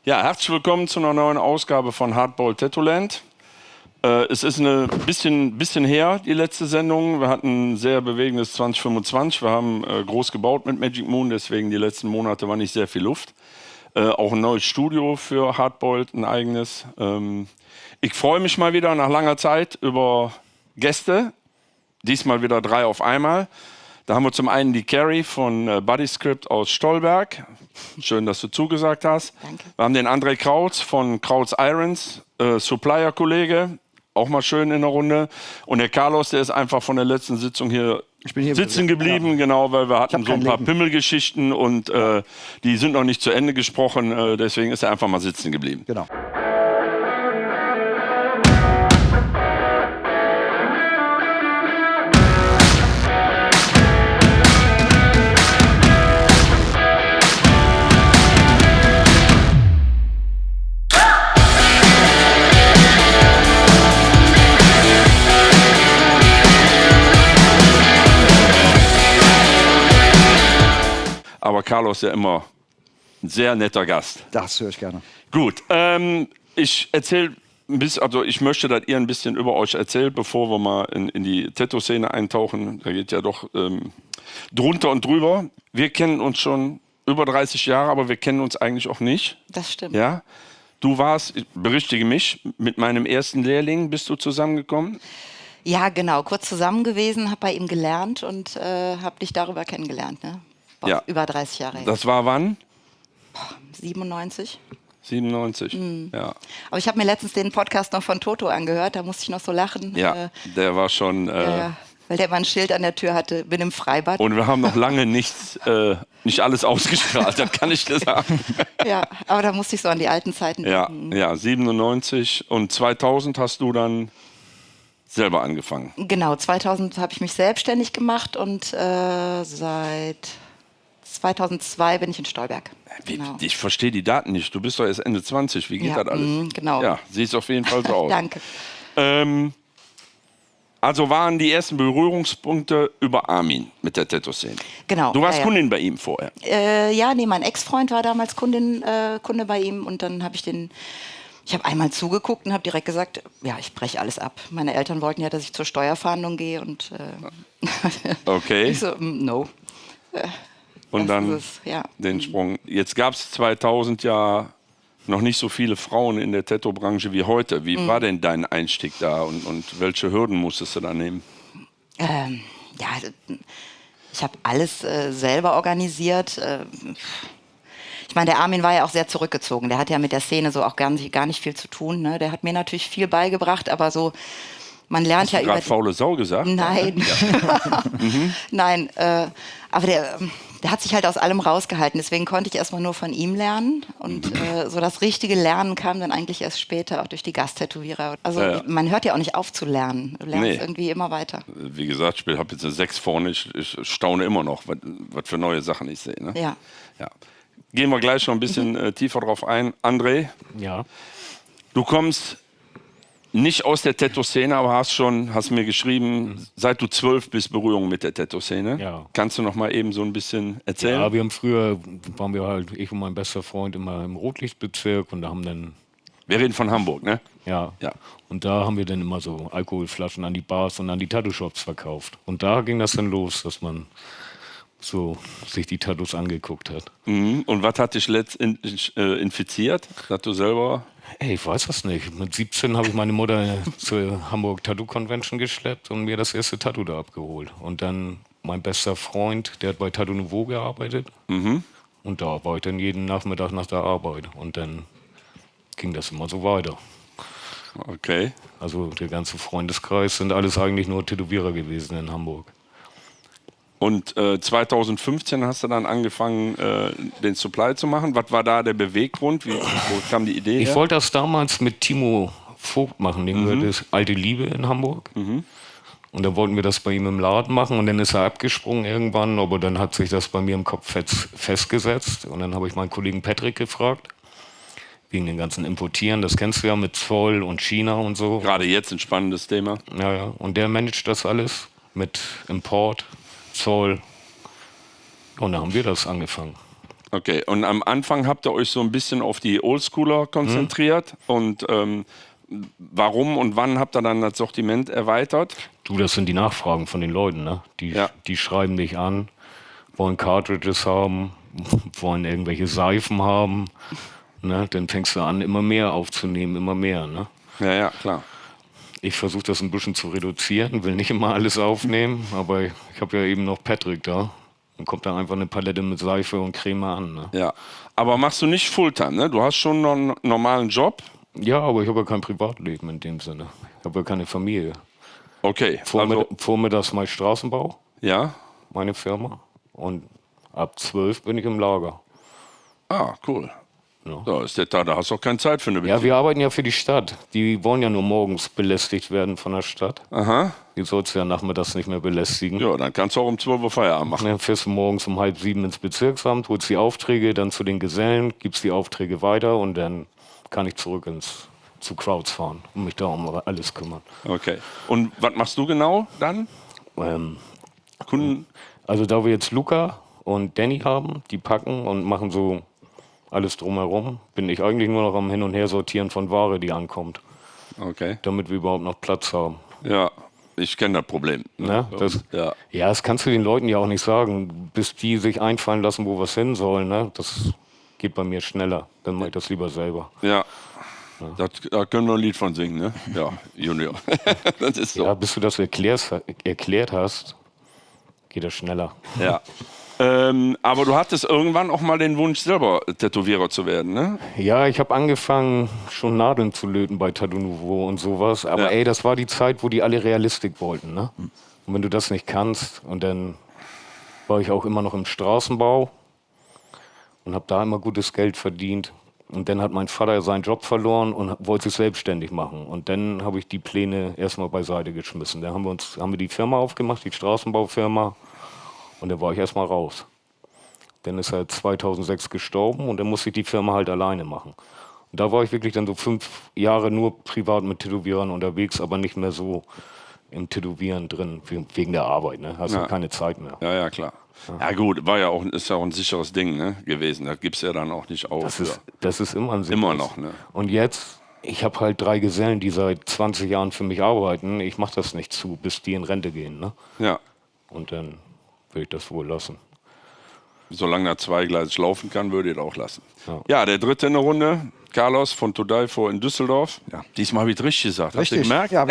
Ja, herzlich willkommen zu einer neuen Ausgabe von Hardball Tattooland. Es ist ein bisschen her, die letzte Sendung. Wir hatten ein sehr bewegendes 2025. Wir haben groß gebaut mit Magic Moon, deswegen die letzten Monate war nicht sehr viel Luft. Auch ein neues Studio für Hardball, ein eigenes. Ich freue mich mal wieder nach langer Zeit über Gäste. Diesmal wieder 3 auf einmal. Da haben wir zum einen die Carrie von Bodyscript aus Stolberg. Schön, dass du zugesagt hast. Danke. Wir haben den André Krautz von Krautz Irons, Supplier-Kollege. Auch mal schön in der Runde. Und der Carlos, der ist einfach von der letzten Sitzung hier sitzen geblieben, ja. Genau, weil wir hatten so ein paar Pimmelgeschichten und die sind noch nicht zu Ende gesprochen. Deswegen ist er einfach mal sitzen geblieben. Genau. Aber Carlos ist ja immer ein sehr netter Gast. Das höre ich gerne. Gut, ich erzähle ein bisschen, also ich möchte, dass ihr ein bisschen über euch erzählt, bevor wir mal in die Tattoo-Szene eintauchen. Da geht ja doch drunter und drüber. Wir kennen uns schon über 30 Jahre, aber wir kennen uns eigentlich auch nicht. Das stimmt. Ja? Du warst, berichtige mich, mit meinem ersten Lehrling bist du zusammengekommen? Ja, genau. Kurz zusammen gewesen, habe bei ihm gelernt und habe dich darüber kennengelernt. Ne? Ja. Über 30 Jahre. Das war wann? 97. 97, ja. Aber ich habe mir letztens den Podcast noch von Toto angehört, da musste ich noch so lachen. Ja, der war schon... weil der mal ein Schild an der Tür hatte, bin im Freibad. Und wir haben noch lange nicht alles ausgestrahlt, das kann ich dir sagen. Ja, aber da musste ich so an die alten Zeiten denken. Ja, 97 und 2000 hast du dann selber angefangen. Genau, 2000 habe ich mich selbstständig gemacht und seit 2002 bin ich in Stolberg. Genau. Ich verstehe die Daten nicht. Du bist doch erst Ende 20. Wie geht das alles? Genau. Ja, siehst auf jeden Fall so aus. Danke. Also waren die ersten Berührungspunkte über Armin mit der Tattoo-Szene. Genau. Du warst Kundin bei ihm vorher. Mein Ex-Freund war damals Kunde bei ihm und dann habe ich habe einmal zugeguckt und habe direkt gesagt, ja, ich breche alles ab. Meine Eltern wollten ja, dass ich zur Steuerfahndung gehe und okay. Ich so, no. Und dann den Sprung. Jetzt gab es 2000 ja noch nicht so viele Frauen in der Tattoo-Branche wie heute. Wie war denn dein Einstieg da und welche Hürden musstest du da nehmen? Ich habe alles selber organisiert. Ich meine, der Armin war ja auch sehr zurückgezogen. Der hat ja mit der Szene so auch gar nicht viel zu tun. Ne? Der hat mir natürlich viel beigebracht, aber so, man lernt Hast du gerade faule Sau gesagt? Nein. Ja. Nein, aber der hat sich halt aus allem rausgehalten. Deswegen konnte ich erstmal nur von ihm lernen. Und so das richtige Lernen kam dann eigentlich erst später, auch durch die Gasttätowierer. Also man hört ja auch nicht auf zu lernen. Du lernst irgendwie immer weiter. Wie gesagt, ich habe jetzt eine 6 vorne. Ich staune immer noch, was für neue Sachen ich sehe. Ne? Ja. Gehen wir gleich noch ein bisschen tiefer drauf ein. André, du kommst nicht aus der Tattoo-Szene, aber hast mir geschrieben, seit du 12 bist, Berührung mit der Tattoo-Szene. Ja. Kannst du noch mal eben so ein bisschen erzählen? Ja, waren wir halt, ich und mein bester Freund, immer im Rotlichtbezirk und da haben dann... Wir reden von Hamburg, ne? Ja. Und da haben wir dann immer so Alkoholflaschen an die Bars und an die Tattoo-Shops verkauft. Und da ging das dann los, dass man so sich die Tattoos angeguckt hat. Und was hat dich letztendlich infiziert? Dass du selber... Ich weiß das nicht. Mit 17 habe ich meine Mutter zur Hamburg Tattoo Convention geschleppt und mir das erste Tattoo da abgeholt. Und dann mein bester Freund, der hat bei Tattoo Nouveau gearbeitet. Und da war ich dann jeden Nachmittag nach der Arbeit. Und dann ging das immer so weiter. Okay. Also der ganze Freundeskreis sind alles eigentlich nur Tätowierer gewesen in Hamburg. Und 2015 hast du dann angefangen, den Supply zu machen. Was war da der Beweggrund? Wo kam die Idee her? Ich wollte das damals mit Timo Vogt machen. Dem gehört das Alte Liebe in Hamburg. Und dann wollten wir das bei ihm im Laden machen. Und dann ist er abgesprungen irgendwann. Aber dann hat sich das bei mir im Kopf festgesetzt. Und dann habe ich meinen Kollegen Patrick gefragt. Wegen den ganzen Importieren. Das kennst du ja mit Zoll und China und so. Gerade jetzt ein spannendes Thema. Ja. Und der managt das alles mit Import, Zoll. Und dann haben wir das angefangen. Okay, und am Anfang habt ihr euch so ein bisschen auf die Oldschooler konzentriert. Und warum und wann habt ihr dann das Sortiment erweitert? Du, das sind die Nachfragen von den Leuten, ne? Die schreiben dich an, wollen Cartridges haben, wollen irgendwelche Seifen haben. Ne? Dann fängst du an, immer mehr aufzunehmen, immer mehr. Ne? Ja, klar. Ich versuche das ein bisschen zu reduzieren, will nicht immer alles aufnehmen, aber ich habe ja eben noch Patrick da. Dann kommt da einfach eine Palette mit Seife und Creme an. Ne? Ja, aber machst du nicht Fulltime, ne? Du hast schon noch einen normalen Job. Ja, aber ich habe ja kein Privatleben in dem Sinne. Ich habe ja keine Familie. Okay. Vormittags mache ich Straßenbau, Ja. meine Firma. Und ab 12 bin ich im Lager. Ah, cool. Ja. Da hast du auch keine Zeit für eine Beziehung. Ja, wir arbeiten ja für die Stadt. Die wollen ja nur morgens belästigt werden von der Stadt. Aha. Die sollst du ja nachmittags nicht mehr belästigen. Ja, dann kannst du auch um 12 Uhr Feierabend machen. Dann fährst du morgens um 6:30 ins Bezirksamt, holst die Aufträge, dann zu den Gesellen, gibst die Aufträge weiter und dann kann ich zurück zu Crowds fahren und mich da um alles kümmern. Okay. Und was machst du genau dann? Kunden? Also da wir jetzt Luca und Danny haben, die packen und machen so alles drumherum, bin ich eigentlich nur noch am Hin- und Her sortieren von Ware, die ankommt, Okay. damit wir überhaupt noch Platz haben. Ja, ich kenne das Problem. Ne? Ja. Ja, das kannst du den Leuten ja auch nicht sagen, bis die sich einfallen lassen, wo was hin soll. Ne? Das geht bei mir schneller. Dann mache ich das lieber selber. Ja. Da können wir ein Lied von singen, ne? Ja, Junior. Das ist so. Ja, bis du das erklärt hast, geht das schneller. Ja. Aber du hattest irgendwann auch mal den Wunsch, selber Tätowierer zu werden, ne? Ja, ich habe angefangen, schon Nadeln zu löten bei Tattoo Nouveau und sowas. Aber ey, das war die Zeit, wo die alle Realistik wollten, ne? Und wenn du das nicht kannst, und dann war ich auch immer noch im Straßenbau und habe da immer gutes Geld verdient. Und dann hat mein Vater seinen Job verloren und wollte sich selbstständig machen. Und dann habe ich die Pläne erstmal beiseite geschmissen. Dann haben wir die Firma aufgemacht, die Straßenbaufirma. Und dann war ich erstmal raus. Dann ist er 2006 gestorben und dann musste ich die Firma halt alleine machen. Und da war ich wirklich dann so 5 Jahre nur privat mit Tätowierern unterwegs, aber nicht mehr so im Tätowieren drin, wegen der Arbeit. Ne? Hast ja keine Zeit mehr. Ja, klar. Ja gut, ist ja auch ein sicheres Ding, ne, gewesen. Da gibt es ja dann auch nicht auf. Das ist immer ein sicheres. Immer noch, ne? Und jetzt, ich habe halt 3 Gesellen, die seit 20 Jahren für mich arbeiten. Ich mache das nicht zu, bis die in Rente gehen. Ne? Ja. Und dann würde ich das wohl lassen. Solange er zweigleisig laufen kann, würde ich das auch lassen. Ja, der dritte in der Runde, Carlos von To Die For in Düsseldorf. Ja. Diesmal habe ich es richtig gesagt. Richtig. Hast du gemerkt? Ja,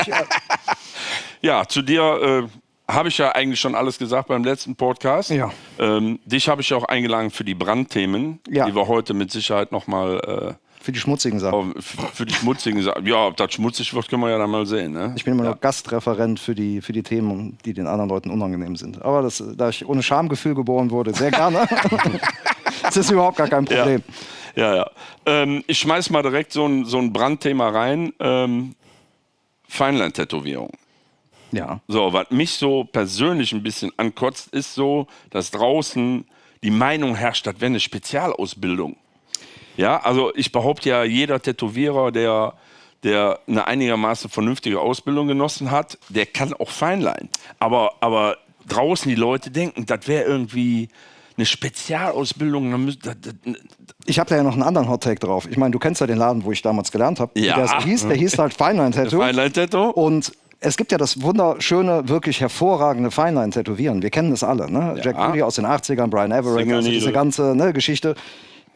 Ja, zu dir habe ich ja eigentlich schon alles gesagt beim letzten Podcast. Ja. Dich habe ich ja auch eingeladen für die Brandthemen, die wir heute mit Sicherheit nochmal... für die schmutzigen Sachen. Für die schmutzigen Sachen. Ja, ob das schmutzig wird, können wir ja dann mal sehen. Ne? Ich bin immer nur Gastreferent für die Themen, die den anderen Leuten unangenehm sind. Aber da ich ohne Schamgefühl geboren wurde, sehr gerne. Das ist überhaupt gar kein Problem. Ja. Ich schmeiß mal direkt so ein Brandthema rein. Feinlein-Tätowierung. Ja. So, was mich so persönlich ein bisschen ankotzt, ist so, dass draußen die Meinung herrscht, das wäre eine Spezialausbildung. Ja, also ich behaupte ja, jeder Tätowierer, der eine einigermaßen vernünftige Ausbildung genossen hat, der kann auch Feinlein. Aber draußen die Leute denken, das wäre irgendwie eine Spezialausbildung. Ich habe da ja noch einen anderen Hottake drauf. Ich meine, du kennst ja den Laden, wo ich damals gelernt habe. Ja. Der hieß halt Feinlein-Tattoo. Feinlein-Tattoo? Und es gibt ja das wunderschöne, wirklich hervorragende Feinlein-Tätowieren. Wir kennen das alle. Ne? Ja. Jack Rudy aus den 80ern, Brian Everett, also diese ganze Geschichte.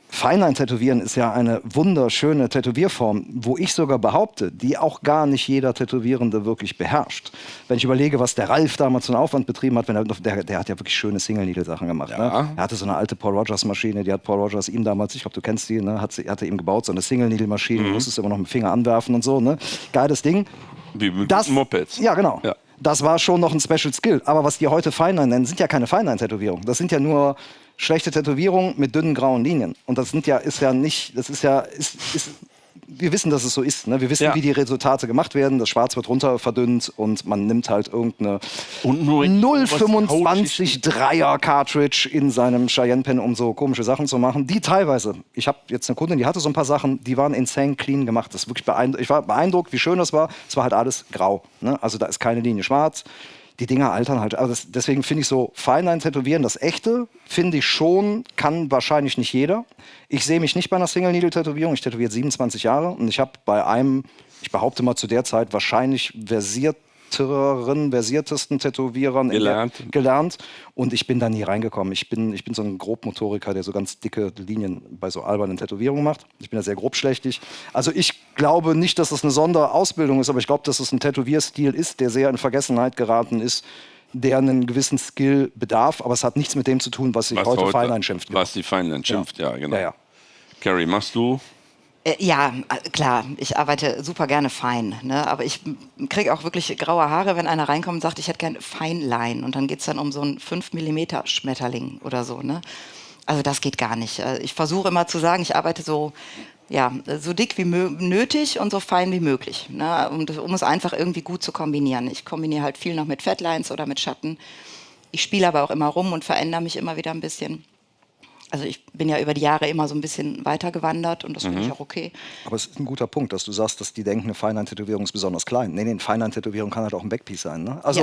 Feinlein-Tätowieren ist ja eine wunderschöne Tätowierform, wo ich sogar behaupte, die auch gar nicht jeder Tätowierende wirklich beherrscht. Wenn ich überlege, was der Ralf damals für einen Aufwand betrieben hat, der hat ja wirklich schöne Single-Needle-Sachen gemacht. Ja. Ne? Er hatte so eine alte Paul Rogers-Maschine, die hat Paul Rogers ihm damals, ich glaube, du kennst die, ne? hat er ihm gebaut, so eine Single-Needle-Maschine, du musstest immer noch mit dem Finger anwerfen und so. Ne? Geiles Ding. Wie mit Mopeds. Ja, genau. Ja. Das war schon noch ein Special Skill. Aber was die heute Feinlein nennen, sind ja keine Feinlein-Tätowierungen. Das sind ja nur schlechte Tätowierungen mit dünnen grauen Linien. Und das wir wissen, dass es so ist. Ne? Wir wissen, wie die Resultate gemacht werden. Das Schwarz wird runter verdünnt und man nimmt halt irgendeine 0,25 Dreier Cartridge in seinem Cheyenne Pen, um so komische Sachen zu machen. Die teilweise, ich habe jetzt eine Kundin, die hatte so ein paar Sachen, die waren insane clean gemacht. Das ist wirklich ich war beeindruckt, wie schön das war. Es war halt alles grau. Ne? Also da ist keine Linie schwarz. die Dinger altern halt. Also deswegen finde ich so Feinline-Tätowieren, das echte, finde ich schon, kann wahrscheinlich nicht jeder. Ich sehe mich nicht bei einer Single-Needle-Tätowierung. Ich tätowiere 27 Jahre und ich habe bei einem, ich behaupte mal zu der Zeit, wahrscheinlich versiertesten Tätowierern gelernt. Und ich bin da nie reingekommen. Ich bin so ein Grobmotoriker, der so ganz dicke Linien bei so albernen Tätowierungen macht. Ich bin da sehr grobschlächtig. Also ich glaube nicht, dass es eine Sonderausbildung ist, aber ich glaube, dass es ein Tätowierstil ist, der sehr in Vergessenheit geraten ist, der einen gewissen Skill bedarf. Aber es hat nichts mit dem zu tun, was sich heute Feinline schimpft. Was die Feinline schimpft, ja, genau. Ja. Carrie, machst du? Ja, klar, ich arbeite super gerne fein, ne? Aber ich kriege auch wirklich graue Haare, wenn einer reinkommt und sagt, ich hätte gerne Feinline. Und dann geht es dann um so einen 5 mm Schmetterling oder so. Ne? Also das geht gar nicht. Ich versuche immer zu sagen, ich arbeite so dick wie nötig und so fein wie möglich. Ne? Um es einfach irgendwie gut zu kombinieren. Ich kombiniere halt viel noch mit Fatlines oder mit Schatten. Ich spiele aber auch immer rum und verändere mich immer wieder ein bisschen. Also ich bin ja über die Jahre immer so ein bisschen weitergewandert und das finde ich auch okay. Aber es ist ein guter Punkt, dass du sagst, dass die denken, eine Feinline-Tätowierung ist besonders klein. Nee, eine Feinline-Tätowierung kann halt auch ein Backpiece sein. Ne? Also,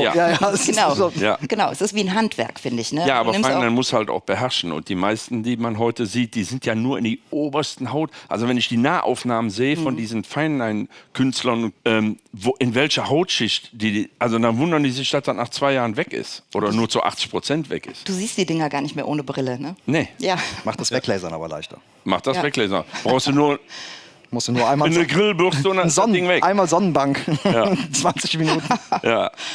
Genau, es ist wie ein Handwerk, finde ich. Ne? Ja, aber Feinline muss halt auch beherrschen. Und die meisten, die man heute sieht, die sind ja nur in die obersten Haut. Also wenn ich die Nahaufnahmen sehe von diesen Feinline-Künstlern, in welcher Hautschicht, also dann wundern die sich, dass das nach 2 Jahren weg ist. Oder nur zu 80% weg ist. Du siehst die Dinger gar nicht mehr ohne Brille, ne? Nee. Ja. Macht das Weglasern aber leichter. Macht das Weglasern. Brauchst du nur musst du nur einmal eine Grillbürste und dann ist das Ding weg. Einmal Sonnenbank. Ja. 20 Minuten.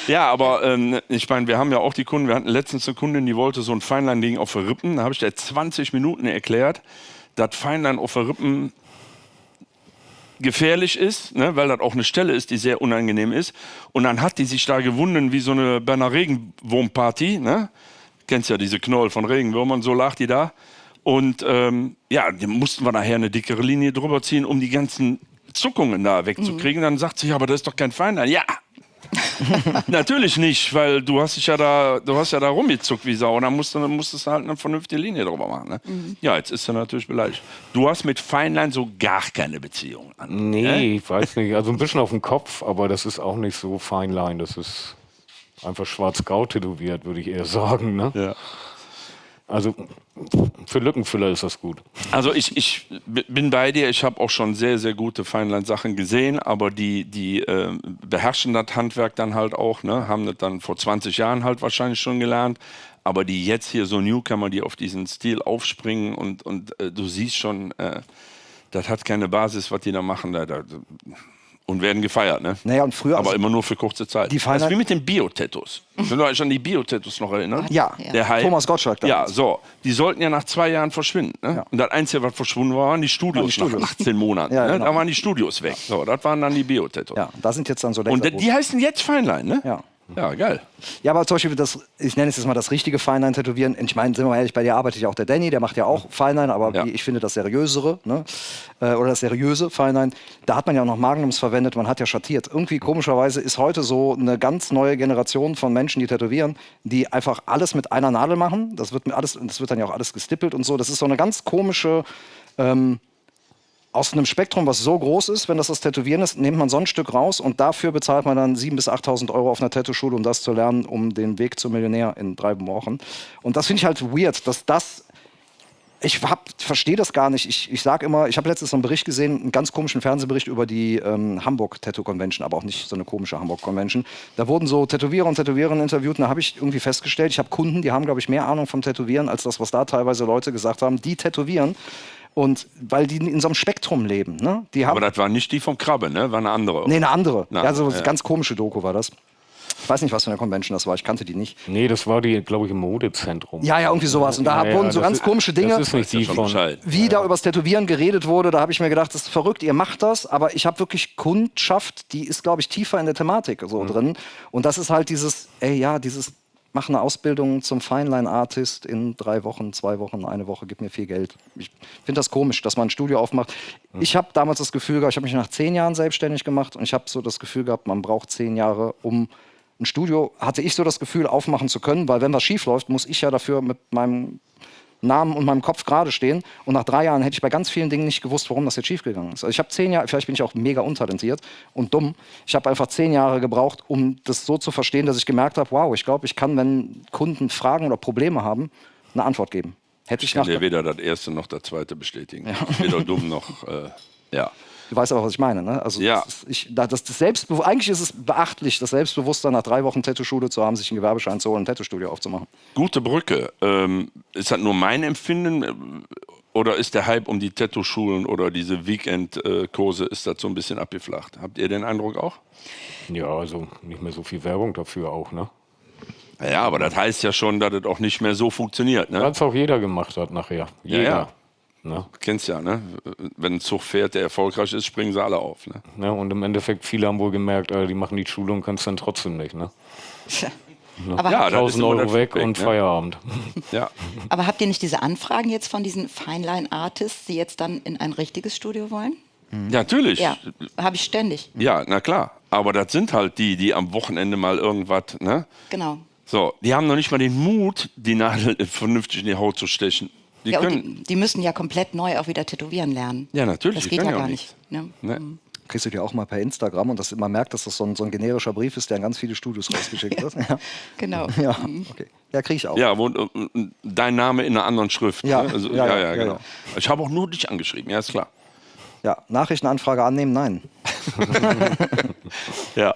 Ja, aber ich meine, wir haben ja auch die Kunden, wir hatten letztens eine Kundin, die wollte so ein Feinline-Ding auf der Rippen. Da habe ich dir 20 Minuten erklärt, dass Feinline auf der Rippen gefährlich ist, ne, weil das auch eine Stelle ist, die sehr unangenehm ist. Und dann hat die sich da gewunden wie so eine bei einer Regenwurmparty, ne? Kennst ja diese Knoll von Regenwürmern, so lag die da. Und die mussten wir nachher eine dickere Linie drüber ziehen, um die ganzen Zuckungen da wegzukriegen. Dann sagt sie, ja, aber das ist doch kein Feinline. Ja, natürlich nicht, weil du hast ja da rumgezuckt wie Sau. Und dann musstest du halt eine vernünftige Linie drüber machen. Ne? Ja, jetzt ist er natürlich beleidigt. Du hast mit Feinline so gar keine Beziehung an. Nee, ich weiß nicht. Also ein bisschen auf dem Kopf, aber das ist auch nicht so Feinline. Das ist einfach schwarz-grau tätowiert, würde ich eher sagen. Ne? Ja. Also für Lückenfüller ist das gut. Also ich bin bei dir, ich habe auch schon sehr, sehr gute Feinline-Sachen gesehen, aber die beherrschen das Handwerk dann halt auch, ne? Haben das dann vor 20 Jahren halt wahrscheinlich schon gelernt, aber die jetzt hier so Newcomer, die auf diesen Stil aufspringen und du siehst schon, das hat keine Basis, was die da machen. Und werden gefeiert, ne? Naja, und früher, aber immer nur für kurze Zeit. Das ist wie mit den Bio-Tattoos. Könnt ihr euch an die Bio-Tattoos noch erinnern? Ja, der Hype. Thomas Gottschalk. Ja, so. Die sollten ja nach 2 Jahren verschwinden. Ne? Ja. Und das Einzige, was verschwunden war, waren die Studios nach 18 Monaten. Ja, genau. Da waren die Studios weg. So, das waren dann die Bio-Tattoos. Ja, da sind jetzt dann so Und die heißen jetzt Feinline, ne? Ja. Ja, geil. Ja, aber zum Beispiel, ich nenne es jetzt mal das richtige Feinline-Tätowieren. Ich meine, sind wir mal ehrlich, bei dir arbeitet ja auch der Danny, der macht ja auch Feinline, aber ich finde das seriösere, ne? Oder das seriöse Feinline. Da hat man ja auch noch Magnums verwendet, man hat ja schattiert. Irgendwie komischerweise ist heute so eine ganz neue Generation von Menschen, die tätowieren, die einfach alles mit einer Nadel machen. Das wird dann ja auch alles gestippelt und so. Das ist so eine ganz komische aus einem Spektrum, was so groß ist, wenn das Tätowieren ist, nimmt man so ein Stück raus und dafür bezahlt man dann 7.000 bis 8.000 Euro auf einer Tattoo-Schule, um das zu lernen, um den Weg zum Millionär in 3 Wochen. Und das finde ich halt weird, dass das... Ich verstehe das gar nicht. Ich sage immer, ich habe letztens so einen Bericht gesehen, einen ganz komischen Fernsehbericht über die Hamburg Tattoo Convention, aber auch nicht so eine komische Hamburg Convention. Da wurden so Tätowierer und Tätowiererinnen interviewt und da habe ich irgendwie festgestellt, ich habe Kunden, die haben, glaube ich, mehr Ahnung vom Tätowieren, als das, was da teilweise Leute gesagt haben, die tätowieren. Und weil die in so einem Spektrum leben. Ne? Aber das war nicht die vom Krabbe, ne? War eine andere. Nee, eine andere. Also ganz komische Doku war das. Ich weiß nicht, was für eine Convention das war, ich kannte die nicht. Nee, das war die, glaube ich, im Modezentrum. Ja, irgendwie sowas. Und da wurden so ganz komische Dinge, das ist nicht die von, wie da übers Tätowieren geredet wurde. Da habe ich mir gedacht, das ist verrückt, ihr macht das. Aber ich habe wirklich Kundschaft, die ist, glaube ich, tiefer in der Thematik so drin. Und das ist halt dieses, mach eine Ausbildung zum Feinline-Artist in 3 Wochen, 2 Wochen, 1 Woche, gib mir viel Geld. Ich finde das komisch, dass man ein Studio aufmacht. Ich habe damals das Gefühl gehabt, ich habe mich nach 10 Jahren selbstständig gemacht und ich habe so das Gefühl gehabt, man braucht 10 Jahre, um ein Studio, hatte ich so das Gefühl, aufmachen zu können, weil wenn was schief läuft, muss ich ja dafür mit meinem Namen und meinem Kopf gerade stehen. Und nach 3 Jahren hätte ich bei ganz vielen Dingen nicht gewusst, warum das jetzt schiefgegangen ist. Also ich habe 10 Jahre, vielleicht bin ich auch mega untalentiert und dumm. Ich habe einfach 10 Jahre gebraucht, um das so zu verstehen, dass ich gemerkt habe, wow, ich glaube, ich kann, wenn Kunden Fragen oder Probleme haben, eine Antwort geben. Hätte ich kann dir weder das erste noch das zweite bestätigen. Weder dumm noch, ja. Du weißt aber, was ich meine, ne? Also ja. Eigentlich ist es beachtlich, das Selbstbewusstsein nach 3 Wochen Tattoo-Schule zu haben, sich einen Gewerbeschein zu holen, ein Tattoo-Studio aufzumachen. Gute Brücke. Ist das nur mein Empfinden oder ist der Hype um die Tattoo-Schulen oder diese Weekend-Kurse, ist das so ein bisschen abgeflacht? Habt ihr den Eindruck auch? Ja, also nicht mehr so viel Werbung dafür auch, ne? Ja, aber das heißt ja schon, dass das auch nicht mehr so funktioniert, ne? Was auch jeder gemacht hat nachher. Jeder. Ja. Ne? Du kennst ja, ne? Wenn ein Zug fährt, der erfolgreich ist, springen sie alle auf. Ne? Ja, und im Endeffekt, viele haben wohl gemerkt, die machen die Schulung, kannst dann trotzdem nicht. Ne? Aber ja, 1000 Euro weg und ne? Feierabend. Ja. Aber habt ihr nicht diese Anfragen jetzt von diesen Fine-Line-Artists, die jetzt dann in ein richtiges Studio wollen? Ja, natürlich. Ja, habe ich ständig. Ja, na klar. Aber das sind halt die am Wochenende mal irgendwas, ne? Genau. So, die haben noch nicht mal den Mut, die Nadel vernünftig in die Haut zu stechen. Ja, und die müssen ja komplett neu auch wieder tätowieren lernen. Ja, natürlich. Das geht ja gar nicht. Ne? Ne? Kriegst du dir auch mal per Instagram und man merkt, dass das so ein generischer Brief ist, der an ganz viele Studios rausgeschickt wird. Ja. Genau. Ja, okay. Ja, kriege ich auch. Ja, und dein Name in einer anderen Schrift. Ja, ne? Also, ja, genau. ja. Ich habe auch nur dich angeschrieben, ja, ist klar. Ja, Nachrichtenanfrage annehmen, nein. Ja.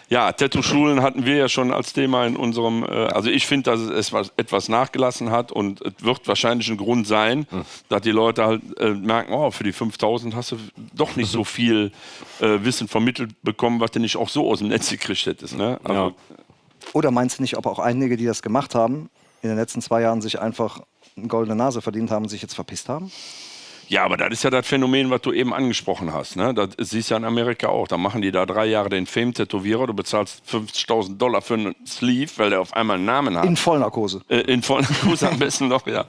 Ja, Tattoo-Schulen hatten wir ja schon als Thema in unserem, also ich finde, dass es etwas nachgelassen hat und es wird wahrscheinlich ein Grund sein, dass die Leute halt merken, oh, für die 5.000 hast du doch nicht so viel Wissen vermittelt bekommen, was du nicht auch so aus dem Netz gekriegt hättest. Ne? Also, Ja. Oder meinst du nicht, ob auch einige, die das gemacht haben, in den letzten 2 Jahren sich einfach eine goldene Nase verdient haben und sich jetzt verpisst haben? Ja, aber das ist ja das Phänomen, was du eben angesprochen hast. Ne? Das siehst du ja in Amerika auch. Da machen die da 3 Jahre den Fame-Tätowierer. Du bezahlst $50.000 für einen Sleeve, weil der auf einmal einen Namen hat. In Vollnarkose. In Vollnarkose am besten noch, ja.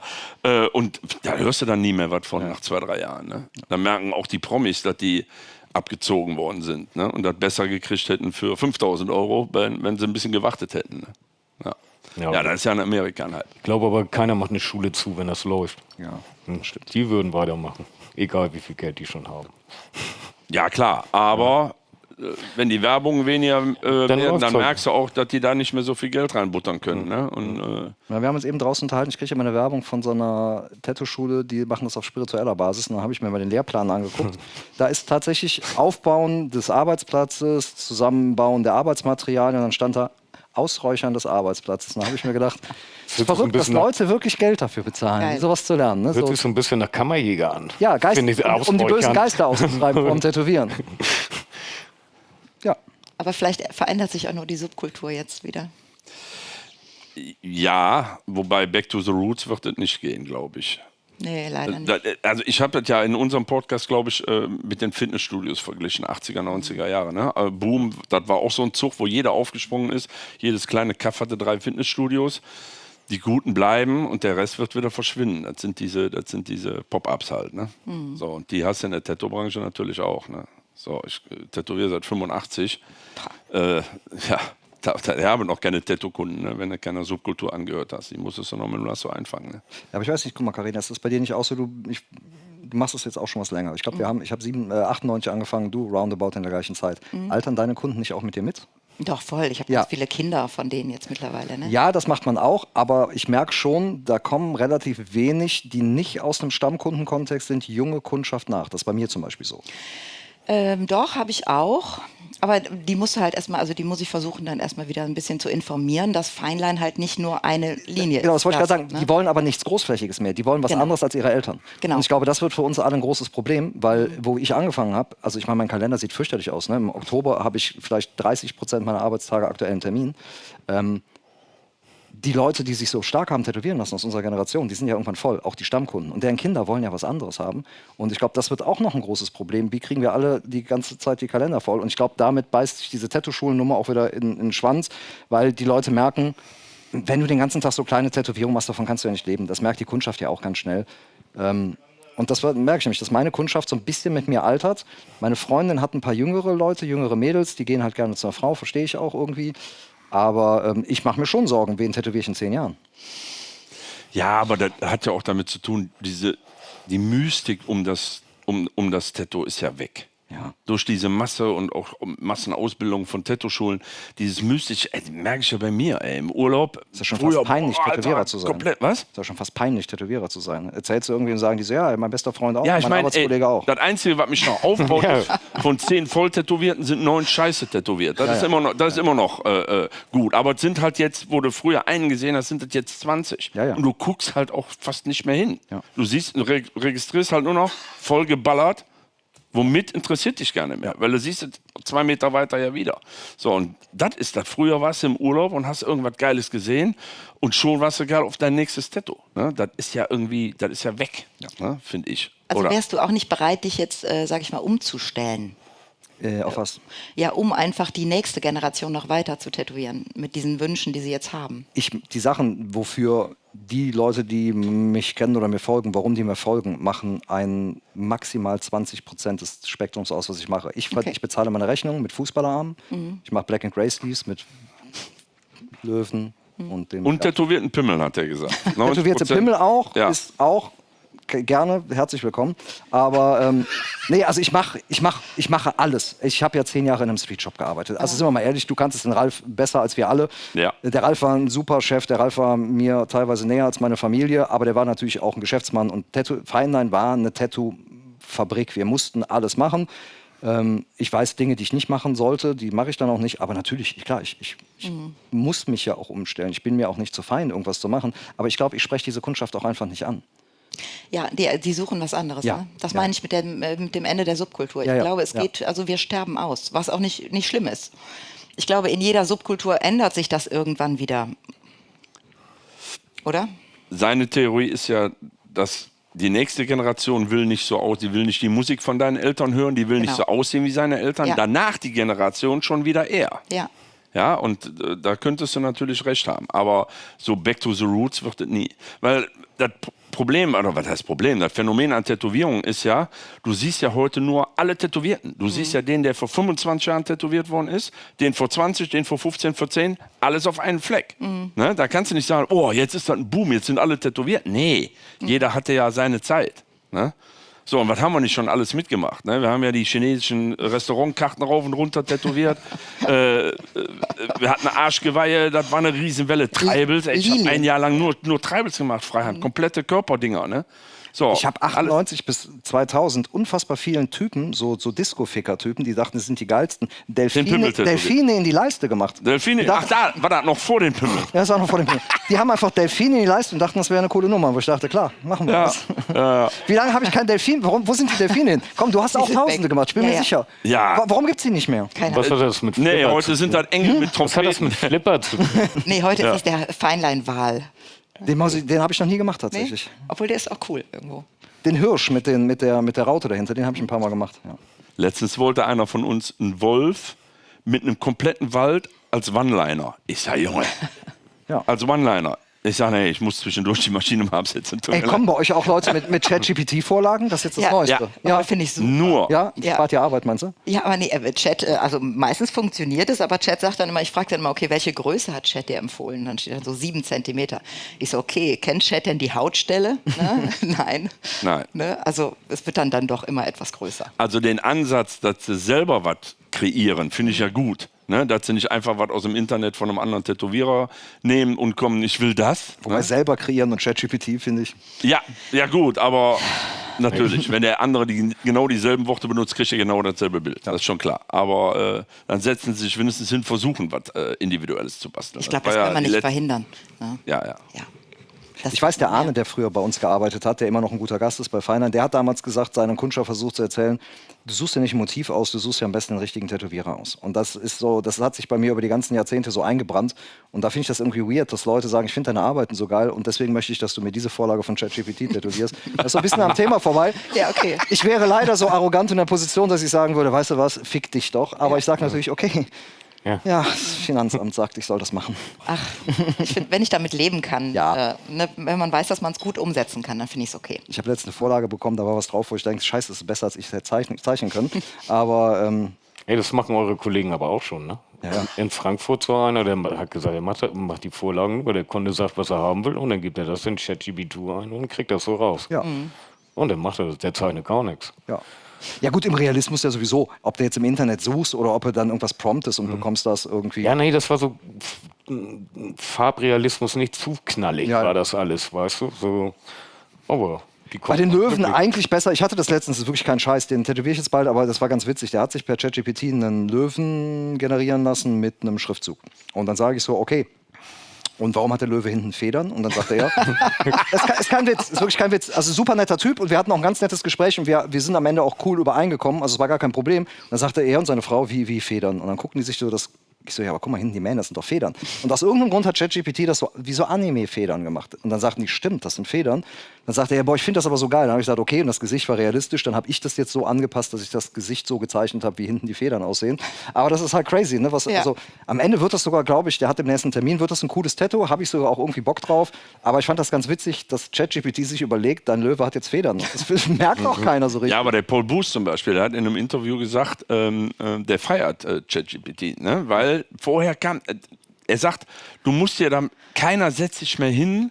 Und da hörst du dann nie mehr was von nach 2, 3 Jahren. Ne? Da merken auch die Promis, dass die abgezogen worden sind, ne? Und das besser gekriegt hätten für 5.000 Euro, wenn sie ein bisschen gewartet hätten. Ne? Ja. Ja, das ist ja in Amerika halt. Ich glaube aber, keiner macht eine Schule zu, wenn das läuft. Ja. Stimmt. Die würden weitermachen, egal wie viel Geld die schon haben. Ja, klar, aber wenn die Werbung weniger werden, dann merkst du auch, dass die da nicht mehr so viel Geld reinbuttern können. Ne? Und, Ja, wir haben uns eben draußen unterhalten, ich kriege immer eine Werbung von so einer Tattoo-Schule, die machen das auf spiritueller Basis. Und dann habe ich mir mal den Lehrplan angeguckt. Da ist tatsächlich Aufbauen des Arbeitsplatzes, Zusammenbauen der Arbeitsmaterialien, und dann stand da Ausräuchern des Arbeitsplatzes. Und dann habe ich mir gedacht, es ist verrückt, dass Leute wirklich Geld dafür bezahlen, sowas zu lernen. Ne? Hört sich so ein bisschen nach Kammerjäger an. Ja, um die bösen Geister auszutreiben vom Tätowieren. Ja. Aber vielleicht verändert sich auch nur die Subkultur jetzt wieder. ja, wobei Back to the Roots wird es nicht gehen, glaube ich. Nee, leider nicht. Also ich habe das ja in unserem Podcast, glaube ich, mit den Fitnessstudios verglichen, 80er, 90er Jahre. Ne? Boom, das war auch so ein Zug, wo jeder aufgesprungen ist. Jedes kleine Kaff hatte 3 Fitnessstudios. Die Guten bleiben und der Rest wird wieder verschwinden. Das sind diese Pop-Ups halt. Ne? So, und die hast du in der Tattoo-Branche natürlich auch. Ne? So, ich tätowiere seit 85. Ja. Ich habe noch keine Tattoo-Kunden, ne, wenn du keiner Subkultur angehört hast. Die musstest du noch mit dem Lasso einfangen. Ne? Ja, aber ich weiß nicht, guck mal, Carina, ist das bei dir nicht auch so, du machst das jetzt auch schon was länger. Ich glaube, ich habe 98 angefangen, du roundabout in der gleichen Zeit. Altern deine Kunden nicht auch mit dir mit? Doch, voll. Ich habe ganz viele Kinder von denen jetzt mittlerweile. Ne? Ja, das macht man auch, aber ich merke schon, da kommen relativ wenig, die nicht aus einem Stammkundenkontext sind, junge Kundschaft nach. Das ist bei mir zum Beispiel so. Doch, habe ich auch. Aber die musst du halt erstmal, also die muss ich versuchen, dann erstmal wieder ein bisschen zu informieren, dass Feinlein halt nicht nur eine Linie ist. Genau, das wollte ich gerade sagen. Ne? Die wollen aber nichts Großflächiges mehr. Die wollen was anderes als ihre Eltern. Genau. Und ich glaube, das wird für uns alle ein großes Problem, weil wo ich angefangen habe, also ich meine, mein Kalender sieht fürchterlich aus. Ne? Im Oktober habe ich vielleicht 30% meiner Arbeitstage aktuellen Termin. Die Leute, die sich so stark haben tätowieren lassen aus unserer Generation, die sind ja irgendwann voll, auch die Stammkunden. Und deren Kinder wollen ja was anderes haben. Und ich glaube, das wird auch noch ein großes Problem. Wie kriegen wir alle die ganze Zeit die Kalender voll? Und ich glaube, damit beißt sich diese Tattoo-Schulennummer auch wieder in den Schwanz, weil die Leute merken, wenn du den ganzen Tag so kleine Tätowierungen machst, davon kannst du ja nicht leben. Das merkt die Kundschaft ja auch ganz schnell. Und das merke ich nämlich, dass meine Kundschaft so ein bisschen mit mir altert. Meine Freundin hat ein paar jüngere Leute, jüngere Mädels, die gehen halt gerne zu einer Frau, verstehe ich auch irgendwie. Aber ich mache mir schon Sorgen, wen tätowiere ich in 10 Jahren? Ja, aber das hat ja auch damit zu tun, die Mystik um das Tattoo ist ja weg. Ja. Durch diese Masse und auch Massenausbildung von Tattoo-Schulen, dieses Mystische, merke ich ja bei mir, im Urlaub. Ist ja schon fast peinlich, Tätowierer zu sein. Komplett, was? Ist ja schon fast peinlich, Tätowierer zu sein. Erzählst du irgendwie und sagen die so, ja, mein bester Freund auch, ja, mein Arbeitskollege auch. Das Einzige, was mich noch aufbaut, ist, von 10 Volltätowierten sind 9 Scheiße tätowiert. Das ist immer noch gut. Aber es sind halt jetzt, wo du früher einen gesehen hast, sind das jetzt 20. Ja. Und du guckst halt auch fast nicht mehr hin. Ja. Du siehst, registrierst halt nur noch voll geballert. Womit interessiert dich gar nicht mehr, weil du siehst es 2 Meter weiter ja wieder. So, und das ist das. Früher warst du im Urlaub und hast irgendwas Geiles gesehen und schon warst du geil auf dein nächstes Tattoo. Ne? Das ist ja irgendwie, das ist ja weg, ne? Finde ich. Also wärst du auch nicht bereit, dich jetzt, sag ich mal, umzustellen? Auf was? Ja, um einfach die nächste Generation noch weiter zu tätowieren, mit diesen Wünschen, die sie jetzt haben. Die Sachen, wofür die Leute, die mich kennen oder mir folgen, warum die mir folgen, machen ein maximal 20% des Spektrums aus, was ich mache. Ich bezahle meine Rechnung mit Fußballerarmen, ich mache Black and Grey Sleeves mit Löwen und dem... Und tätowierten Pimmel, hat er gesagt. Tätowierte Pimmel auch, ist auch... Gerne, herzlich willkommen. Aber nee, also ich mache alles. Ich habe ja 10 Jahre in einem Streetshop gearbeitet. Also sind wir mal ehrlich, du kanntest den Ralf besser als wir alle. Ja. Der Ralf war ein super Chef, der Ralf war mir teilweise näher als meine Familie, aber der war natürlich auch ein Geschäftsmann. Und Feinlein war eine Tattoo-Fabrik. Wir mussten alles machen. Ich weiß Dinge, die ich nicht machen sollte, die mache ich dann auch nicht. Aber natürlich, klar, ich muss mich ja auch umstellen. Ich bin mir auch nicht zu fein, irgendwas zu machen. Aber ich glaube, ich spreche diese Kundschaft auch einfach nicht an. Ja, die suchen was anderes. Ja. Ne? Das meine ich mit dem Ende der Subkultur. Ich glaube, es geht, also wir sterben aus, was auch nicht schlimm ist. Ich glaube, in jeder Subkultur ändert sich das irgendwann wieder. Oder? Seine Theorie ist ja, dass die nächste Generation will nicht so aus, die will nicht die Musik von deinen Eltern hören, die will nicht so aussehen wie seine Eltern. Ja. Danach die Generation schon wieder er. Ja. Ja, und da könntest du natürlich recht haben. Aber so back to the roots wird es nie. Weil das Problem, oder was heißt Problem? Das Phänomen an Tätowierungen ist ja, du siehst ja heute nur alle Tätowierten. Du siehst ja den, der vor 25 Jahren tätowiert worden ist, den vor 20, den vor 15, vor 10, alles auf einen Fleck. Ne? Da kannst du nicht sagen, oh, jetzt ist das ein Boom, jetzt sind alle tätowiert. Nee, jeder hatte ja seine Zeit. Ne? So, und was haben wir nicht schon alles mitgemacht? Ne? Wir haben ja die chinesischen Restaurantkarten rauf und runter tätowiert. Wir hatten Arschgeweihe, das war eine Riesenwelle. Treibels, ich habe ein Jahr lang nur Treibels gemacht, Freihand, komplette Körperdinger. Ne? So, ich habe 98 bis 2000 unfassbar vielen Typen, so Disco-Ficker-Typen, die dachten, das sind die geilsten, Delfine in die Leiste gemacht. Delfine? Ach, da war das noch vor den Pimmel. Ja, das war noch vor den Pimmel. Die haben einfach Delfine in die Leiste und dachten, das wäre eine coole Nummer. Wo ich dachte, klar, machen wir das. Wie lange habe ich keinen Delfin? Wo sind die Delfine hin? Komm, du hast auch Tausende gemacht, ich bin mir sicher. Ja. Warum gibt es die nicht mehr? Was hat das mit Flipper? Nee, heute sind das Engel mit Trompeten. Was hat das mit Flipper zu tun? Nee, heute ist es der Feinlein-Wal. Den habe ich noch nie gemacht, tatsächlich. Nee? Obwohl, der ist auch cool irgendwo. Den Hirsch mit der Raute dahinter, den habe ich ein paar Mal gemacht. Ja. Letztens wollte einer von uns einen Wolf mit einem kompletten Wald als One-Liner. Ich sag, Junge, als One-Liner. Ich sage, nee, ich muss zwischendurch die Maschine mal absetzen. Ey, kommen bei euch auch Leute mit ChatGPT-Vorlagen? Das ist jetzt das Neueste. Ja, finde ich super. Nur. Ja, spart ja Arbeit, meinst du? Ja, aber nee, Chat, also meistens funktioniert es, aber Chat sagt dann immer, ich frage dann immer, okay, welche Größe hat Chat dir empfohlen? Dann steht dann so 7 Zentimeter. Ich so, okay, kennt Chat denn die Hautstelle? Ne? Nein. Ne? Also es wird dann doch immer etwas größer. Also den Ansatz, dass sie selber was kreieren, finde ich ja gut. Ne, dass sie nicht einfach was aus dem Internet von einem anderen Tätowierer nehmen und kommen, ich will das. Wobei selber kreieren und ChatGPT, finde ich. Ja gut, aber natürlich, wenn der andere genau dieselben Worte benutzt, kriegt er genau dasselbe Bild. Das ist schon klar. Aber dann setzen sie sich wenigstens hin, versuchen, was Individuelles zu basteln. Ich glaube, das kann man nicht verhindern. Ja. Ich weiß, der Arne, der früher bei uns gearbeitet hat, der immer noch ein guter Gast ist bei Feinlein, der hat damals gesagt, seinem Kundschaft versucht zu erzählen, du suchst dir nicht ein Motiv aus, du suchst dir am besten den richtigen Tätowierer aus. Und das ist so, das hat sich bei mir über die ganzen Jahrzehnte so eingebrannt. Und da finde ich das irgendwie weird, dass Leute sagen, ich finde deine Arbeiten so geil und deswegen möchte ich, dass du mir diese Vorlage von ChatGPT tätowierst. Das ist so ein bisschen am Thema vorbei. Ja, okay. Ich wäre leider so arrogant in der Position, dass ich sagen würde, weißt du was, fick dich doch. Aber ich sage natürlich, okay. Ja, das Finanzamt sagt, ich soll das machen. Ach, ich find, wenn ich damit leben kann, wenn man weiß, dass man es gut umsetzen kann, dann finde ich es okay. Ich habe letztens eine Vorlage bekommen, da war was drauf, wo ich denke, scheiße, das ist besser, als ich es hätte zeichnen können. Aber Hey, das machen eure Kollegen aber auch schon, ne? Ja. In Frankfurt so einer, der hat gesagt, er macht die Vorlagen, weil der Kunde sagt, was er haben will, und dann gibt er das in ChatGPT ein und kriegt das so raus. Ja. Und dann macht er das, der zeichnet gar nichts. Ja. Ja gut, im Realismus ja sowieso. Ob du jetzt im Internet suchst oder ob du dann irgendwas promptest und bekommst das irgendwie. Ja, nee, das war so Farbrealismus, nicht zu knallig Ja. war das alles, weißt du? So, aber die Bei den kommen Löwen wirklich- eigentlich besser. Ich hatte das letztens, das ist wirklich kein Scheiß, den tätowiere ich jetzt bald, aber das war ganz witzig. Der hat sich per ChatGPT einen Löwen generieren lassen mit einem Schriftzug. Und dann sage ich so, okay, und warum hat der Löwe hinten Federn? Und dann sagte er, ist kein Witz, ist wirklich kein Witz. Also super netter Typ und wir hatten auch ein ganz nettes Gespräch und wir sind am Ende auch cool übereingekommen, also es war gar kein Problem. Und dann sagte er und seine Frau, wie Federn? Und dann guckten die sich so das. Ich so, ja, aber guck mal, hinten die Mähen, das sind doch Federn. Und aus irgendeinem Grund hat ChatGPT das so, wie so Anime-Federn gemacht. Und dann sagten die, stimmt, das sind Federn. Dann sagte er, boah, ich finde das aber so geil. Dann habe ich gesagt, okay, und das Gesicht war realistisch. Dann habe ich das jetzt so angepasst, dass ich das Gesicht so gezeichnet habe, wie hinten die Federn aussehen. Aber das ist halt crazy, ne? Ja. Also, am Ende wird das sogar, glaube ich, der hat im nächsten Termin, wird das ein cooles Tattoo. Habe ich sogar auch irgendwie Bock drauf. Aber ich fand das ganz witzig, dass ChatGPT sich überlegt, dein Löwe hat jetzt Federn. Das merkt auch keiner so richtig. Ja, aber der Paul Booth zum Beispiel, der hat in einem Interview gesagt, der feiert ChatGPT, ne? Weil vorher kam, er sagt, du musst dir dann, keiner setzt sich mehr hin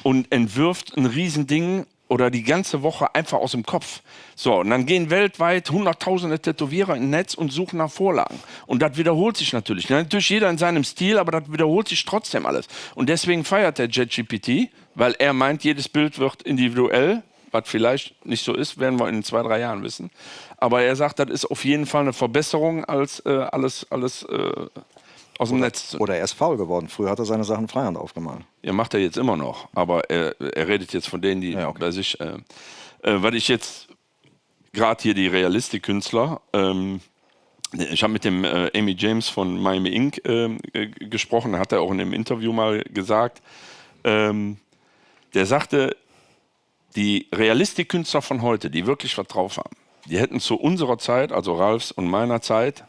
und entwirft ein Riesending oder die ganze Woche einfach aus dem Kopf. So, und dann gehen weltweit hunderttausende Tätowierer ins Netz und suchen nach Vorlagen. Und das wiederholt sich natürlich. Natürlich jeder in seinem Stil, aber das wiederholt sich trotzdem alles. Und deswegen feiert der ChatGPT, weil er meint, jedes Bild wird individuell. Was vielleicht nicht so ist, werden wir in 2-3 Jahren wissen. Aber er sagt, das ist auf jeden Fall eine Verbesserung, als alles aus dem Netz zu. Oder er ist faul geworden. Früher hat er seine Sachen freihand aufgemalt. Ja, macht er jetzt immer noch. Aber er redet jetzt von denen, die Ja, okay. bei sich. Weil ich jetzt gerade hier die Realistikkünstler. Ich habe mit dem Amy James von Miami Ink gesprochen. Da hat er auch in einem Interview mal gesagt. Der sagte, die Realistikkünstler von heute, die wirklich was drauf haben, die hätten zu unserer Zeit, also Ralfs und meiner Zeit,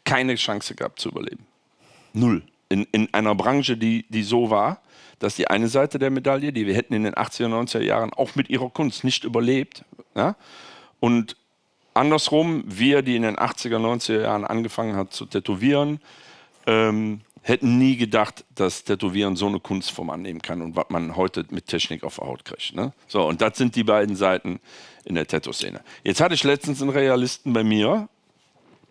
keine Chance gehabt zu überleben. Null. In einer Branche, die so war, dass die eine Seite der Medaille, die wir hätten in den 80er, 90er Jahren auch mit ihrer Kunst nicht überlebt. Ja? Und andersrum, wir, die in den 80er, 90er Jahren angefangen haben zu tätowieren, hätten nie gedacht, dass Tätowieren so eine Kunstform annehmen kann und was man heute mit Technik auf der Haut kriegt. Ne? So, und das sind die beiden Seiten in der Tattoo-Szene. Jetzt hatte ich letztens einen Realisten bei mir,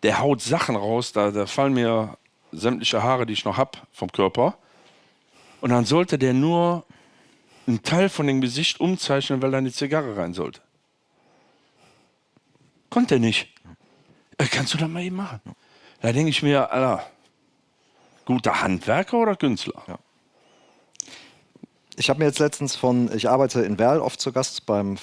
der haut Sachen raus, da fallen mir sämtliche Haare, die ich noch habe vom Körper. Und dann sollte der nur einen Teil von dem Gesicht umzeichnen, weil da eine Zigarre rein sollte. Konnte er nicht. Kannst du das mal eben machen? Da denke ich mir, Alter, guter Handwerker oder Künstler? Ja. Ich habe mir jetzt letztens ich arbeite in Werl oft zu Gast vom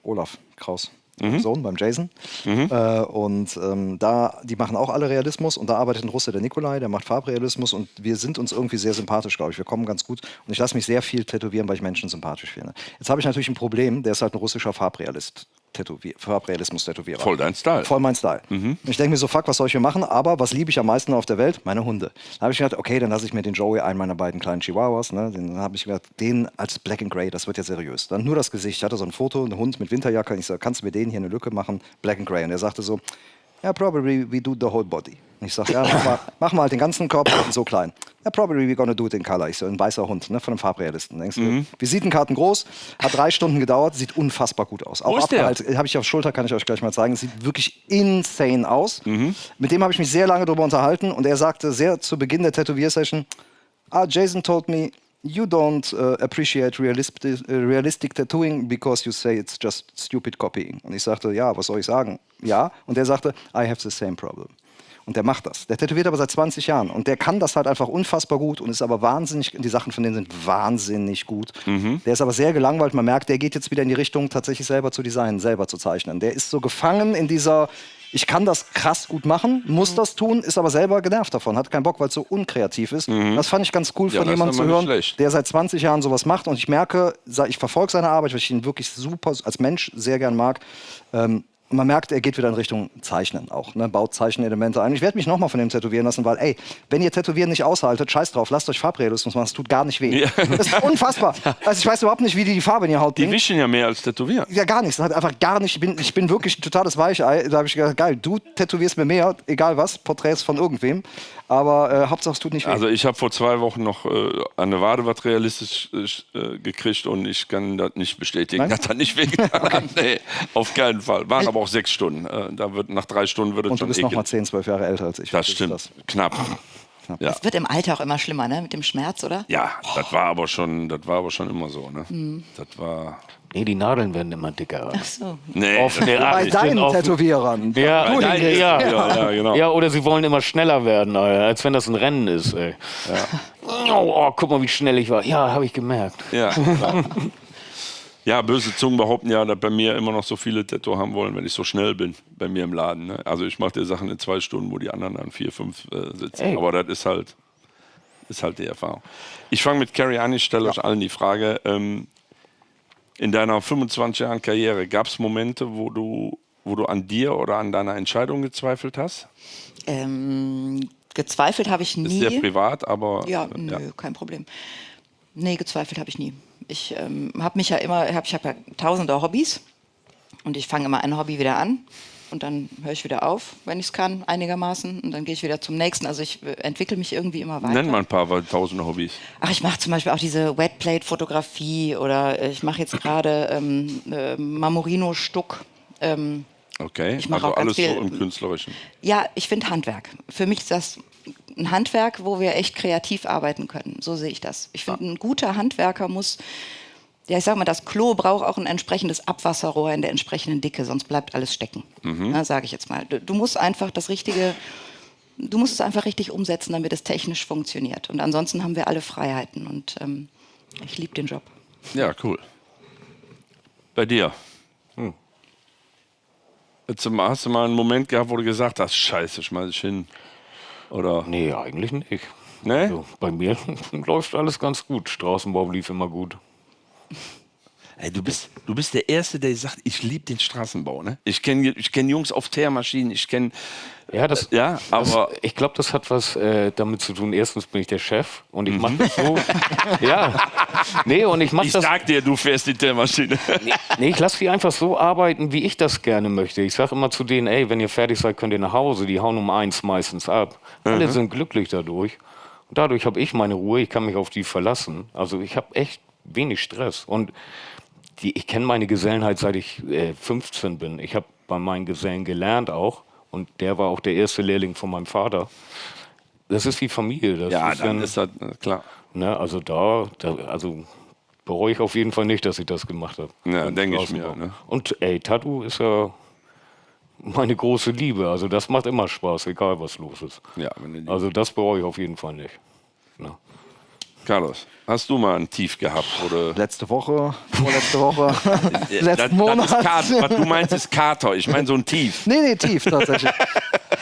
Olaf Kraus. Sohn, beim Jason. Die machen auch alle Realismus und da arbeitet ein Russe, der Nikolai, der macht Farbrealismus und wir sind uns irgendwie sehr sympathisch, glaube ich. Wir kommen ganz gut und ich lasse mich sehr viel tätowieren, weil ich Menschen sympathisch finde. Jetzt habe ich natürlich ein Problem, der ist halt ein russischer Farbrealismus-Tätowierer. Voll dein Style. Voll mein Style. Und ich denke mir so, fuck, was soll ich hier machen? Aber was liebe ich am meisten auf der Welt? Meine Hunde. Da habe ich gedacht, okay, dann lasse ich mir den Joey, einen meiner beiden kleinen Chihuahuas, ne, dann habe ich gedacht, den als Black and Grey, das wird ja seriös. Dann nur das Gesicht. Ich hatte so ein Foto, einen Hund mit Winterjacke. Ich sage, kannst du mir den hier eine Lücke machen? Black and Grey. Und er sagte so, yeah, probably we do the whole body. Und ich sage, ja, mach mal halt den ganzen Körper so klein. Yeah, probably we're gonna do it in color. Ich so, ein weißer Hund, ne, von einem Farbrealisten. Denkst du, Visitenkarten groß, hat 3 Stunden gedauert, sieht unfassbar gut aus. Auch Wo ist der? Habe ich auf Schulter, kann ich euch gleich mal zeigen. Sieht wirklich insane aus. Mit dem habe ich mich sehr lange drüber unterhalten und er sagte sehr zu Beginn der Tätowier-Session, Jason told me, you don't appreciate realistic tattooing because you say it's just stupid copying. Und ich sagte, ja, was soll ich sagen? Ja. Und er sagte, I have the same problem. Und der macht das. Der tätowiert aber seit 20 Jahren. Und der kann das halt einfach unfassbar gut und ist aber wahnsinnig, die Sachen von denen sind wahnsinnig gut. Der ist aber sehr gelangweilt. Man merkt, der geht jetzt wieder in die Richtung, tatsächlich selber zu designen, selber zu zeichnen. Der ist so gefangen in dieser, ich kann das krass gut machen, muss das tun, ist aber selber genervt davon, hat keinen Bock, weil es so unkreativ ist. Das fand ich ganz cool von jemandem zu hören, der seit 20 Jahren sowas macht. Und ich merke, ich verfolge seine Arbeit, weil ich ihn wirklich super als Mensch sehr gern mag. Und man merkt, er geht wieder in Richtung Zeichnen auch, ne? Baut Zeichenelemente ein. Ich werde mich nochmal von dem tätowieren lassen, weil, ey, wenn ihr Tätowieren nicht aushaltet, scheiß drauf, lasst euch Farbrealismus machen, es tut gar nicht weh. Ja. Das ist unfassbar. Also ich weiß überhaupt nicht, wie die Farbe in ihr Haut bringt. Die wischen ja mehr als tätowieren. Ja, gar nichts. Das hat einfach gar nicht. Ich bin wirklich ein totales Weichei. Da habe ich gedacht, geil, du tätowierst mir mehr, egal was, Porträts von irgendwem. Aber Hauptsache es tut nicht weh. Also ich habe vor 2 Wochen noch an der Wade was realistisch gekriegt und ich kann das nicht bestätigen. Nein? Das hat nicht wehgetan. Okay. Nee, auf keinen Fall. Waren aber auch 6 Stunden. Da wird nach 3 Stunden wird es und schon du bist noch mal 10, 12 Jahre älter als ich. Das stimmt. Knapp. Ja. Es wird im Alter auch immer schlimmer, ne? Mit dem Schmerz, oder? Ja, das war aber schon immer so. Ne? Das war. Nee, die Nadeln werden immer dicker. Ach so. Nee, bei deinen Tätowierern. Ja, ja, genau. Ja, oder sie wollen immer schneller werden, als wenn das ein Rennen ist. Ey. Ja. Oh, guck mal, wie schnell ich war. Ja, habe ich gemerkt. Ja, ja, böse Zungen behaupten ja, dass bei mir immer noch so viele Tattoo haben wollen, wenn ich so schnell bin bei mir im Laden. Ne? Also ich mache die Sachen in 2 Stunden, wo die anderen dann 4, 5 sitzen. Ey. Aber das ist halt die Erfahrung. Ich fange mit Carrie an, ich stelle euch allen die Frage, in deiner 25 Jahren Karriere, gab es Momente, wo du an dir oder an deiner Entscheidung gezweifelt hast? Gezweifelt habe ich nie. Ist sehr privat, aber... Ja, nö, kein Problem. Nee, gezweifelt habe ich nie. Ich habe mich ja immer, ich habe ja tausende Hobbys und ich fange immer ein Hobby wieder an und dann höre ich wieder auf, wenn ich es kann, einigermaßen, und dann gehe ich wieder zum nächsten. Also ich entwickle mich irgendwie immer weiter. Nenn mal ein paar, weil tausende Hobbys. Ach, ich mache zum Beispiel auch diese Wetplate-Fotografie oder ich mache jetzt gerade Marmorino-Stuck. Okay, ich mache also auch ganz alles viel, so im Künstlerischen. Ja, ich finde Handwerk. Für mich ist das ein Handwerk, wo wir echt kreativ arbeiten können. So sehe ich das. Ich finde, ein guter Handwerker muss, ja, ich sag mal, das Klo braucht auch ein entsprechendes Abwasserrohr in der entsprechenden Dicke, sonst bleibt alles stecken. Sage ich jetzt mal. Du musst einfach du musst es einfach richtig umsetzen, damit es technisch funktioniert. Und ansonsten haben wir alle Freiheiten und ich liebe den Job. Ja, cool. Bei dir? Hast du mal einen Moment gehabt, wo du gesagt hast, scheiße, schmeiß ich hin? Oder? Nee, eigentlich nicht. Nee? Also, bei mir läuft alles ganz gut. Straßenbau lief immer gut. Ey, du bist der Erste, der sagt, ich liebe den Straßenbau. Ne? Ich kenn Jungs auf Teermaschinen, ich kenne... Ja, aber ich glaube, das hat was damit zu tun. Erstens bin ich der Chef und ich mache das so. Ja, nee, und ich mache das. Ich sag dir, du fährst die Teermaschine. Nee, ich lasse die einfach so arbeiten, wie ich das gerne möchte. Ich sage immer zu denen, ey, wenn ihr fertig seid, könnt ihr nach Hause. Die hauen um 1 meistens ab. Alle sind glücklich dadurch. Und dadurch habe ich meine Ruhe. Ich kann mich auf die verlassen. Also ich habe echt wenig Stress. Und ich kenne meine Gesellen halt, seit ich 15 bin. Ich habe bei meinen Gesellen gelernt auch. Und der war auch der erste Lehrling von meinem Vater. Das ist wie Familie. Das ja, ist dann ist das klar. Ne, also also bereue ich auf jeden Fall nicht, dass ich das gemacht habe. Ja, denke ich mir. Ne? Und Tattoo ist ja meine große Liebe. Also das macht immer Spaß, egal was los ist. Ja, also das bereue ich auf jeden Fall nicht. Ne? Carlos, hast du mal ein Tief gehabt? Oder? Letzte Woche, vorletzte Woche, letzten Monat. Was du meinst, ist Kater. Ich meine so ein Tief. Nee, tief tatsächlich.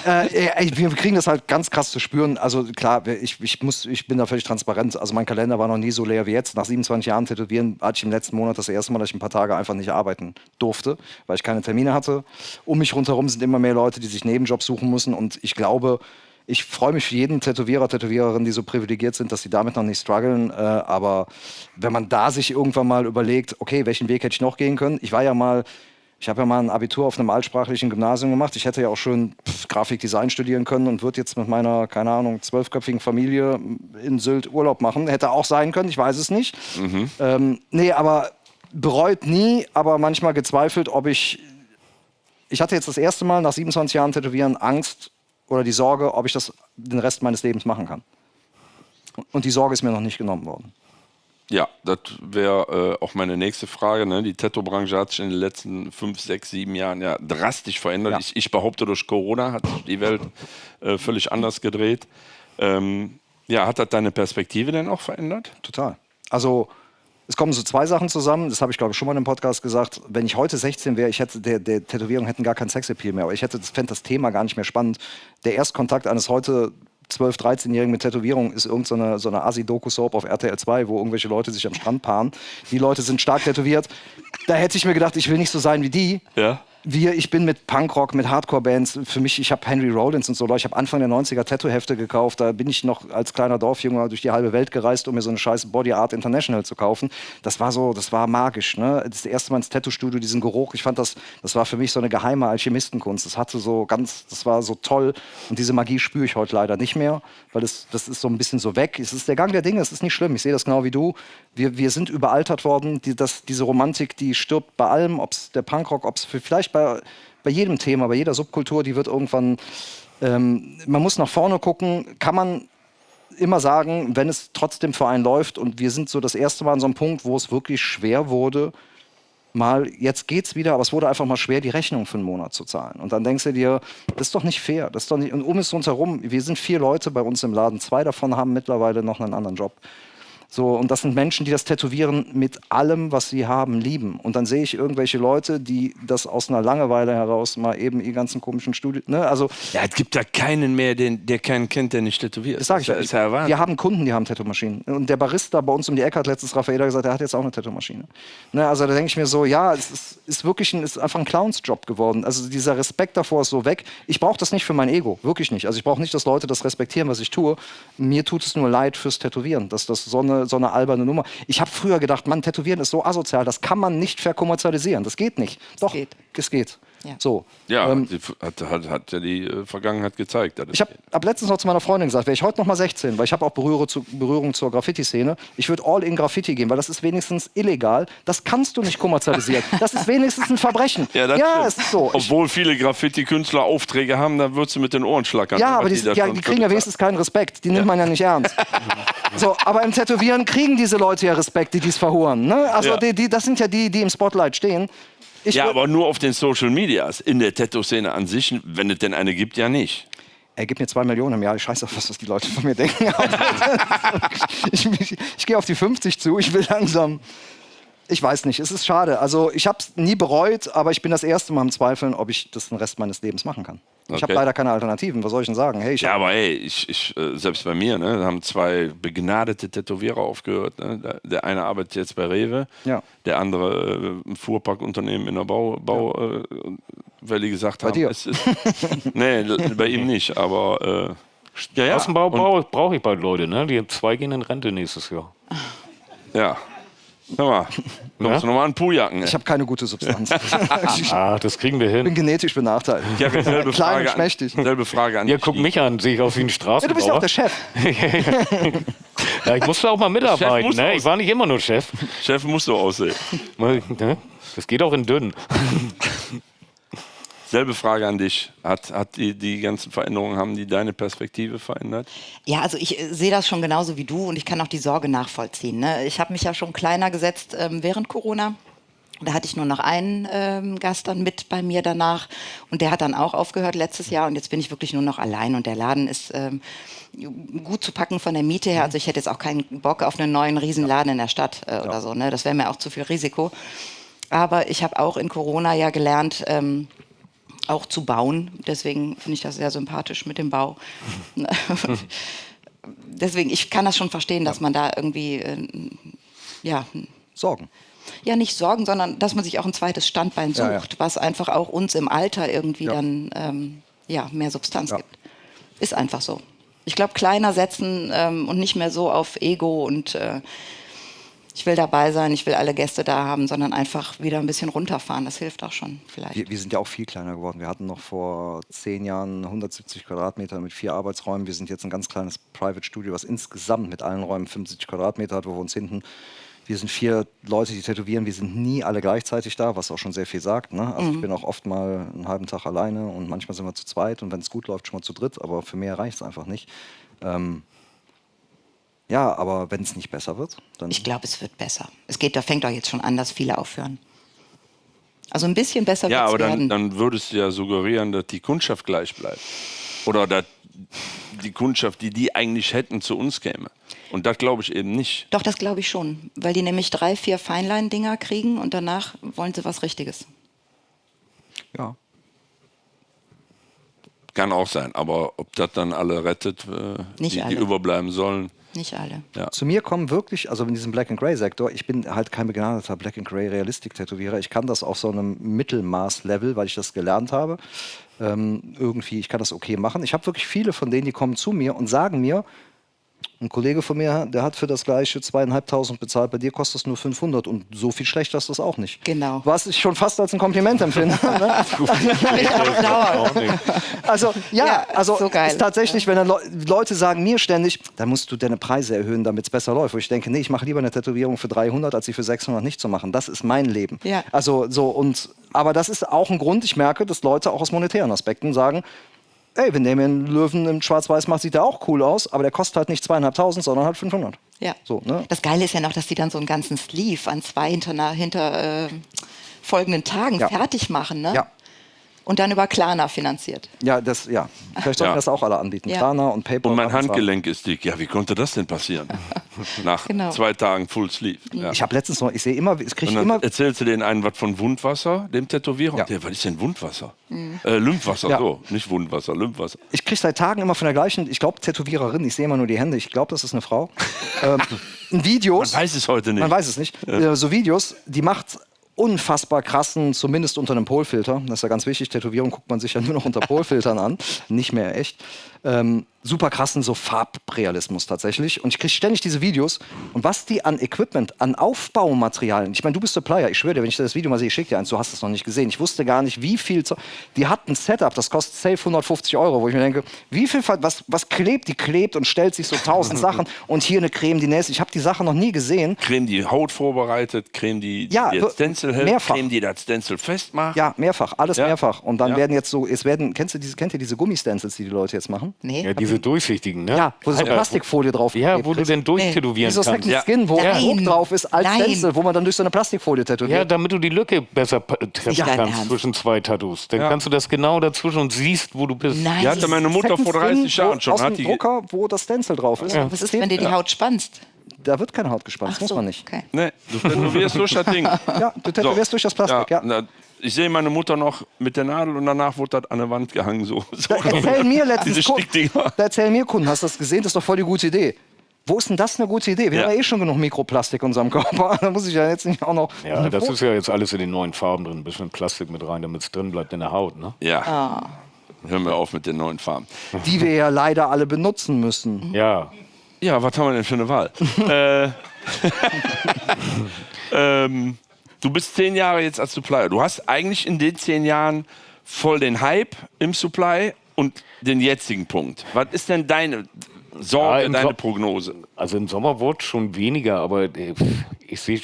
Wir kriegen das halt ganz krass zu spüren. Also klar, ich bin da völlig transparent. Also mein Kalender war noch nie so leer wie jetzt. Nach 27 Jahren Tätowieren hatte ich im letzten Monat das erste Mal, dass ich ein paar Tage einfach nicht arbeiten durfte, weil ich keine Termine hatte. Um mich rundherum sind immer mehr Leute, die sich Nebenjobs suchen müssen. Und ich glaube, ich freue mich für jeden Tätowierer, Tätowiererin, die so privilegiert sind, dass sie damit noch nicht strugglen. Aber wenn man da sich irgendwann mal überlegt, okay, welchen Weg hätte ich noch gehen können? Ich habe ja mal ein Abitur auf einem altsprachlichen Gymnasium gemacht. Ich hätte ja auch schon Grafikdesign studieren können und würde jetzt mit meiner, keine Ahnung, 12-köpfigen Familie in Sylt Urlaub machen. Hätte auch sein können, ich weiß es nicht. Nee, aber bereut nie, aber manchmal gezweifelt, ob ich hatte jetzt das erste Mal nach 27 Jahren Tätowieren Angst oder die Sorge, ob ich das den Rest meines Lebens machen kann. Und die Sorge ist mir noch nicht genommen worden. Ja, das wäre auch meine nächste Frage. Ne? Die Tattoo-Branche hat sich in den letzten 5, 6, 7 Jahren ja drastisch verändert. Ja. Ich behaupte, durch Corona hat sich die Welt völlig anders gedreht. Hat das deine Perspektive denn auch verändert? Total. Also es kommen so 2 Sachen zusammen. Das habe ich, glaube ich, schon mal in einem Podcast gesagt. Wenn ich heute 16 wäre, der Tätowierung hätten gar kein Sexappeal mehr. Aber ich fände das Thema gar nicht mehr spannend. Der Erstkontakt eines heute 12-, 13-Jährigen mit Tätowierung ist irgendeine so eine Asi-Doku-Soap auf RTL 2, wo irgendwelche Leute sich am Strand paaren. Die Leute sind stark tätowiert. Da hätte ich mir gedacht, ich will nicht so sein wie die. Ja. Ich bin mit Punkrock, mit Hardcore-Bands, für mich, ich habe Henry Rollins und so, ich habe Anfang der 90er Tattoo-Hefte gekauft, da bin ich noch als kleiner Dorfjunge durch die halbe Welt gereist, um mir so eine scheiß Body Art International zu kaufen. Das war magisch, ne? Das erste Mal ins Tattoo-Studio, diesen Geruch, ich fand das war für mich so eine geheime Alchemistenkunst. Das war so toll und diese Magie spüre ich heute leider nicht mehr, weil das ist so ein bisschen so weg. Es ist der Gang der Dinge, es ist nicht schlimm, ich sehe das genau wie du. Wir sind überaltert worden, diese Romantik, die stirbt bei allem, ob es der Punkrock, ob es vielleicht bei jedem Thema, bei jeder Subkultur, die wird irgendwann, man muss nach vorne gucken, kann man immer sagen, wenn es trotzdem für einen läuft und wir sind so das erste Mal an so einem Punkt, wo es wirklich schwer wurde, jetzt geht's wieder, aber es wurde einfach mal schwer, die Rechnung für einen Monat zu zahlen. Und dann denkst du dir, das ist doch nicht fair, das ist doch nicht, und um es uns herum, wir sind 4 Leute bei uns im Laden, 2 davon haben mittlerweile noch einen anderen Job. So, und das sind Menschen, die das Tätowieren mit allem, was sie haben, lieben. Und dann sehe ich irgendwelche Leute, die das aus einer Langeweile heraus mal eben die ganzen komischen Studien. Ne? Also, ja, es gibt da keinen mehr, der keinen kennt, der nicht tätowiert. Das sage ich ja. Ist ja wir haben Kunden, die haben Tattoo-Maschinen. Und der Barista bei uns um die Ecke hat letztens Raffaella gesagt, der hat jetzt auch eine Tattoo-Maschine. Ne? Also da denke ich mir so, ja, es ist wirklich ist einfach ein Clowns-Job geworden. Also dieser Respekt davor ist so weg. Ich brauche das nicht für mein Ego, wirklich nicht. Also ich brauche nicht, dass Leute das respektieren, was ich tue. Mir tut es nur leid fürs Tätowieren, dass das so eine alberne Nummer. Ich habe früher gedacht, Mann, Tätowieren ist so asozial, das kann man nicht verkommerzialisieren. Das geht nicht. Doch, es geht. Ja. So. Ja, hat ja die Vergangenheit gezeigt. Ich habe letztens noch zu meiner Freundin gesagt, wäre ich heute noch mal 16, weil ich habe auch Berührung zur Graffiti-Szene, ich würde all in Graffiti gehen, weil das ist wenigstens illegal. Das kannst du nicht kommerzialisieren. Das ist wenigstens ein Verbrechen. Ja, es ist so. Obwohl viele Graffiti-Künstler Aufträge haben, dann würdest du mit den Ohren schlackern. Ja, aber die kriegen ja wenigstens keinen Respekt. Die nimmt man ja nicht ernst. So, aber im Tätowieren kriegen diese Leute ja Respekt, die dies verhuren. Ne? Also das sind ja die im Spotlight stehen. Aber nur auf den Social Medias. In der Tattoo-Szene an sich, wenn es denn eine gibt, ja nicht. Er gibt mir 2 Millionen im Jahr. Ich scheiße auf was die Leute von mir denken. ich gehe auf die 50 zu. Ich will langsam. Ich weiß nicht. Es ist schade. Also ich habe es nie bereut, aber ich bin das erste Mal am Zweifeln, ob ich das den Rest meines Lebens machen kann. Ich habe leider keine Alternativen. Was soll ich denn sagen? Hey, aber selbst bei mir, ne, haben 2 begnadete Tätowierer aufgehört. Ne? Der eine arbeitet jetzt bei Rewe, der andere ein Fuhrparkunternehmen in der Bau weil die gesagt haben, nee, bei ihm nicht, aber aus dem Bau brauche ich bald Leute, ne? Die 2 gehen in Rente nächstes Jahr. Ja. Hör mal, kommst du nochmal an Pujacken? Ich habe keine gute Substanz. Das kriegen wir hin. Ich bin genetisch benachteiligt. Ja, klein und schmächtig. Selbe Frage an dich. Ja, guck mich an, sehe ich aus wie ein Straßenbauer. Ja, du bist ja auch der Chef. Ja, ich musste auch mal mitarbeiten. Ne? Ich war nicht immer nur Chef. Chef musst du aussehen. Das geht auch in dünn. Selbe Frage an dich. Hat die ganzen Veränderungen, haben die deine Perspektive verändert? Ja, also ich sehe das schon genauso wie du und ich kann auch die Sorge nachvollziehen. Ne? Ich habe mich ja schon kleiner gesetzt während Corona. Da hatte ich nur noch einen Gast dann mit bei mir danach und der hat dann auch aufgehört letztes Jahr und jetzt bin ich wirklich nur noch allein und der Laden ist gut zu packen von der Miete her. Also ich hätte jetzt auch keinen Bock auf einen neuen Riesenladen in der Stadt oder so. Ne? Das wäre mir auch zu viel Risiko. Aber ich habe auch in Corona ja gelernt, auch zu bauen. Deswegen finde ich das sehr sympathisch mit dem Bau. Deswegen, ich kann das schon verstehen, dass man da irgendwie, Sorgen. Ja, nicht Sorgen, sondern dass man sich auch ein zweites Standbein sucht, was einfach auch uns im Alter irgendwie dann mehr Substanz gibt. Ist einfach so. Ich glaube, kleiner setzen und nicht mehr so auf Ego und ich will dabei sein, ich will alle Gäste da haben, sondern einfach wieder ein bisschen runterfahren. Das hilft auch schon vielleicht. Wir sind ja auch viel kleiner geworden. Wir hatten noch vor 10 Jahren 170 Quadratmeter mit 4 Arbeitsräumen. Wir sind jetzt ein ganz kleines Private Studio, was insgesamt mit allen Räumen 75 Quadratmeter hat, wo wir uns hinten... Wir sind 4 Leute, die tätowieren. Wir sind nie alle gleichzeitig da, was auch schon sehr viel sagt. Ne? Also ich bin auch oft mal einen halben Tag alleine und manchmal sind wir zu zweit und wenn es gut läuft, schon mal zu dritt. Aber für mehr reicht es einfach nicht. Ja, aber wenn es nicht besser wird, dann... Ich glaube, es wird besser. Da fängt doch jetzt schon an, dass viele aufhören. Also ein bisschen besser wird es werden. Ja, aber dann würdest du ja suggerieren, dass die Kundschaft gleich bleibt. Oder dass die Kundschaft, die eigentlich hätten, zu uns käme. Und das glaube ich eben nicht. Doch, das glaube ich schon. Weil die nämlich 3, 4 Feinlein-Dinger kriegen und danach wollen sie was Richtiges. Ja. Kann auch sein. Aber ob das dann alle rettet, die überbleiben sollen. Nicht alle. Ja. Zu mir kommen wirklich, also in diesem Black-and-Gray-Sektor, ich bin halt kein begnadeter Black-and-Gray-Realistik-Tätowierer. Ich kann das auf so einem Mittelmaß-Level, weil ich das gelernt habe. Irgendwie, ich kann das okay machen. Ich habe wirklich viele von denen, die kommen zu mir und sagen mir, ein Kollege von mir, der hat für das gleiche 2.500 bezahlt, bei dir kostet es nur 500 und so viel schlechter ist das auch nicht. Genau. Was ich schon fast als ein Kompliment empfinde. Ne? Also, ja, also so geil. ist tatsächlich, wenn dann Leute sagen mir ständig, dann musst du deine Preise erhöhen, damit es besser läuft. Wo ich denke, nee, ich mache lieber eine Tätowierung für 300, als sie für 600 nicht zu machen. Das ist mein Leben. Ja. Also so aber das ist auch ein Grund, ich merke, dass Leute auch aus monetären Aspekten sagen, ey, wenn der mir einen Löwen im Schwarz-Weiß macht, sieht der auch cool aus, aber der kostet halt nicht 2.500, sondern halt 500. Ja. So, ne? Das Geile ist ja noch, dass die dann so einen ganzen Sleeve an 2 folgenden Tagen fertig machen, ne? Ja. Und dann über Klarna finanziert. Ja, vielleicht sollten das auch alle anbieten. Ja. Klarna und PayPal. Und mein Handgelenk ist dick. Ja, wie konnte das denn passieren? Nach 2 Tagen Full Sleeve. Ja. Ich habe letztens noch, ich sehe immer, ich kriege Und dann immer. erzählst du denen einen was von Wundwasser, dem Tätowierer? Ja. Was ist denn Wundwasser? Lymphwasser, so. Nicht Wundwasser, Lymphwasser. Ich kriege seit Tagen immer von der gleichen, ich glaube Tätowiererin, ich sehe immer nur die Hände, ich glaube, das ist eine Frau. Videos. Man weiß es heute nicht. Man weiß es nicht. So Videos, die macht unfassbar krassen, zumindest unter einem Polfilter. Das ist ja ganz wichtig. Tätowierung guckt man sich ja nur noch unter Polfiltern an, nicht mehr echt. Super krassen so Farbrealismus tatsächlich. Und ich kriege ständig diese Videos. Und was die an Equipment, an Aufbaumaterialien, ich meine, du bist Supplier, ich schwöre dir, wenn ich das Video mal sehe, ich schicke dir eins, du hast es noch nicht gesehen. Ich wusste gar nicht, wie viel. Die hat ein Setup, das kostet safe 150 Euro, wo ich mir denke, wie viel, was klebt? Die klebt und stellt sich so 1000 Sachen. Und hier eine Creme, die nächste. Ich habe die Sachen noch nie gesehen. Creme, die Haut vorbereitet, Creme, die das Stencil hält, mehrfach. Creme, die das Stencil festmacht. Ja, mehrfach, alles mehrfach. Und dann werden jetzt so, kennt ihr diese Gummistencils, die Leute jetzt machen? Nee. Ja, diese durchsichtigen, ne? Ja, wo so Plastikfolie drauf ist. Ja, wo du denn durchtätowieren Wie so kannst. Second Skin, wo Nein. Druck drauf ist als Nein. Stencil, wo man dann durch so eine Plastikfolie Ja, tätowiert. damit du die Lücke besser treffen dein kannst Ernst? zwischen 2 Tattoos. Dann kannst du das genau dazwischen und siehst, wo du bist. Nein. Die hatte meine Mutter Second vor 30 Skin, Jahren schon. aus Hat dem die, Drucker, wo das Stencil drauf ist. Was ist, wenn dir die Haut spannst? Da wird keine Haut gespannt, das muss man nicht. Okay. nee, du tätowierst durch das Ding. Ja, du tätowierst durch das Plastik, ja. na, ich sehe meine Mutter noch mit der Nadel und danach wurde das an der Wand gehangen. So. Da erzählen mir letztens Diese Stickdinger. Da erzählen mir Kunden, hast du das gesehen? Das ist doch voll die gute Idee. Wo ist denn das eine gute Idee? Wir Ja. haben ja eh schon genug Mikroplastik in unserem Körper. Da muss ich ja jetzt nicht auch noch. Ja, das ist ja jetzt alles in den neuen Farben drin. Ein bisschen Plastik mit rein, damit es drin bleibt in der Haut, ne? Ja. Hören wir auf mit den neuen Farben. Die wir ja leider alle benutzen müssen. Ja. Ja, was haben wir denn für eine Wahl? Du bist 10 Jahre jetzt als Supplier. Du hast eigentlich in den 10 Jahren voll den Hype im Supply und den jetzigen Punkt. Was ist denn deine Sorge, im deine So- Prognose? Also im Sommer wurde schon weniger, aber ich sehe,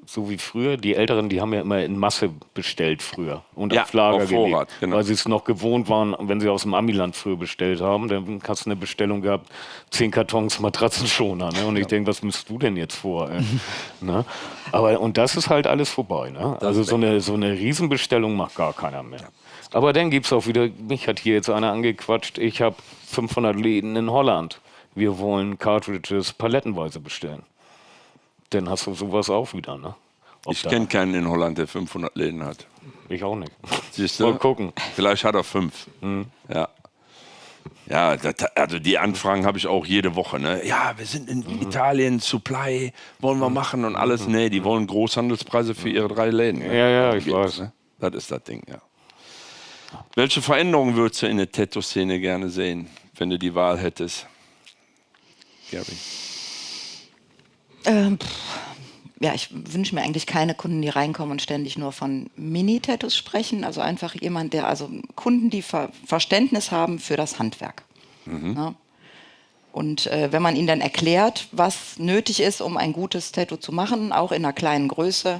so wie früher, die Älteren, die haben ja immer in Masse bestellt früher und Ja, auf Lager auf Vorrat, gelegt, genau. weil sie es noch gewohnt waren, wenn sie aus dem Amiland früher bestellt haben, dann hast du eine Bestellung gehabt, 10 Kartons Matratzenschoner, ne? Und ich denke, was misst du denn jetzt vor? Ne? Und das ist halt alles vorbei, ne? Also so eine Riesenbestellung macht gar keiner mehr. Aber dann gibt es auch wieder, mich hat hier jetzt einer angequatscht, ich habe 500 Läden in Holland. Wir wollen Cartridges palettenweise bestellen. Dann hast du sowas auch wieder, ne? Ich kenne keinen in Holland, der 500 Läden hat. Ich auch nicht. Siehst du? Mal gucken. Vielleicht hat er 5. Ja. Ja, also die Anfragen habe ich auch jede Woche. Ne? Ja, wir sind in Italien, Supply, wollen wir machen und alles. Nee, die wollen Großhandelspreise für ihre 3 Läden. Ne? Ja, ich weiß. Ne? Das ist das Ding, ja. Welche Veränderungen würdest du in der Tattoo-Szene gerne sehen, wenn du die Wahl hättest? Gary. Ja, ich wünsche mir eigentlich keine Kunden, die reinkommen und ständig nur von Mini-Tattoos sprechen. Also einfach jemand, Kunden, die Verständnis haben für das Handwerk. Ja. Und wenn man ihnen dann erklärt, was nötig ist, um ein gutes Tattoo zu machen, auch in einer kleinen Größe,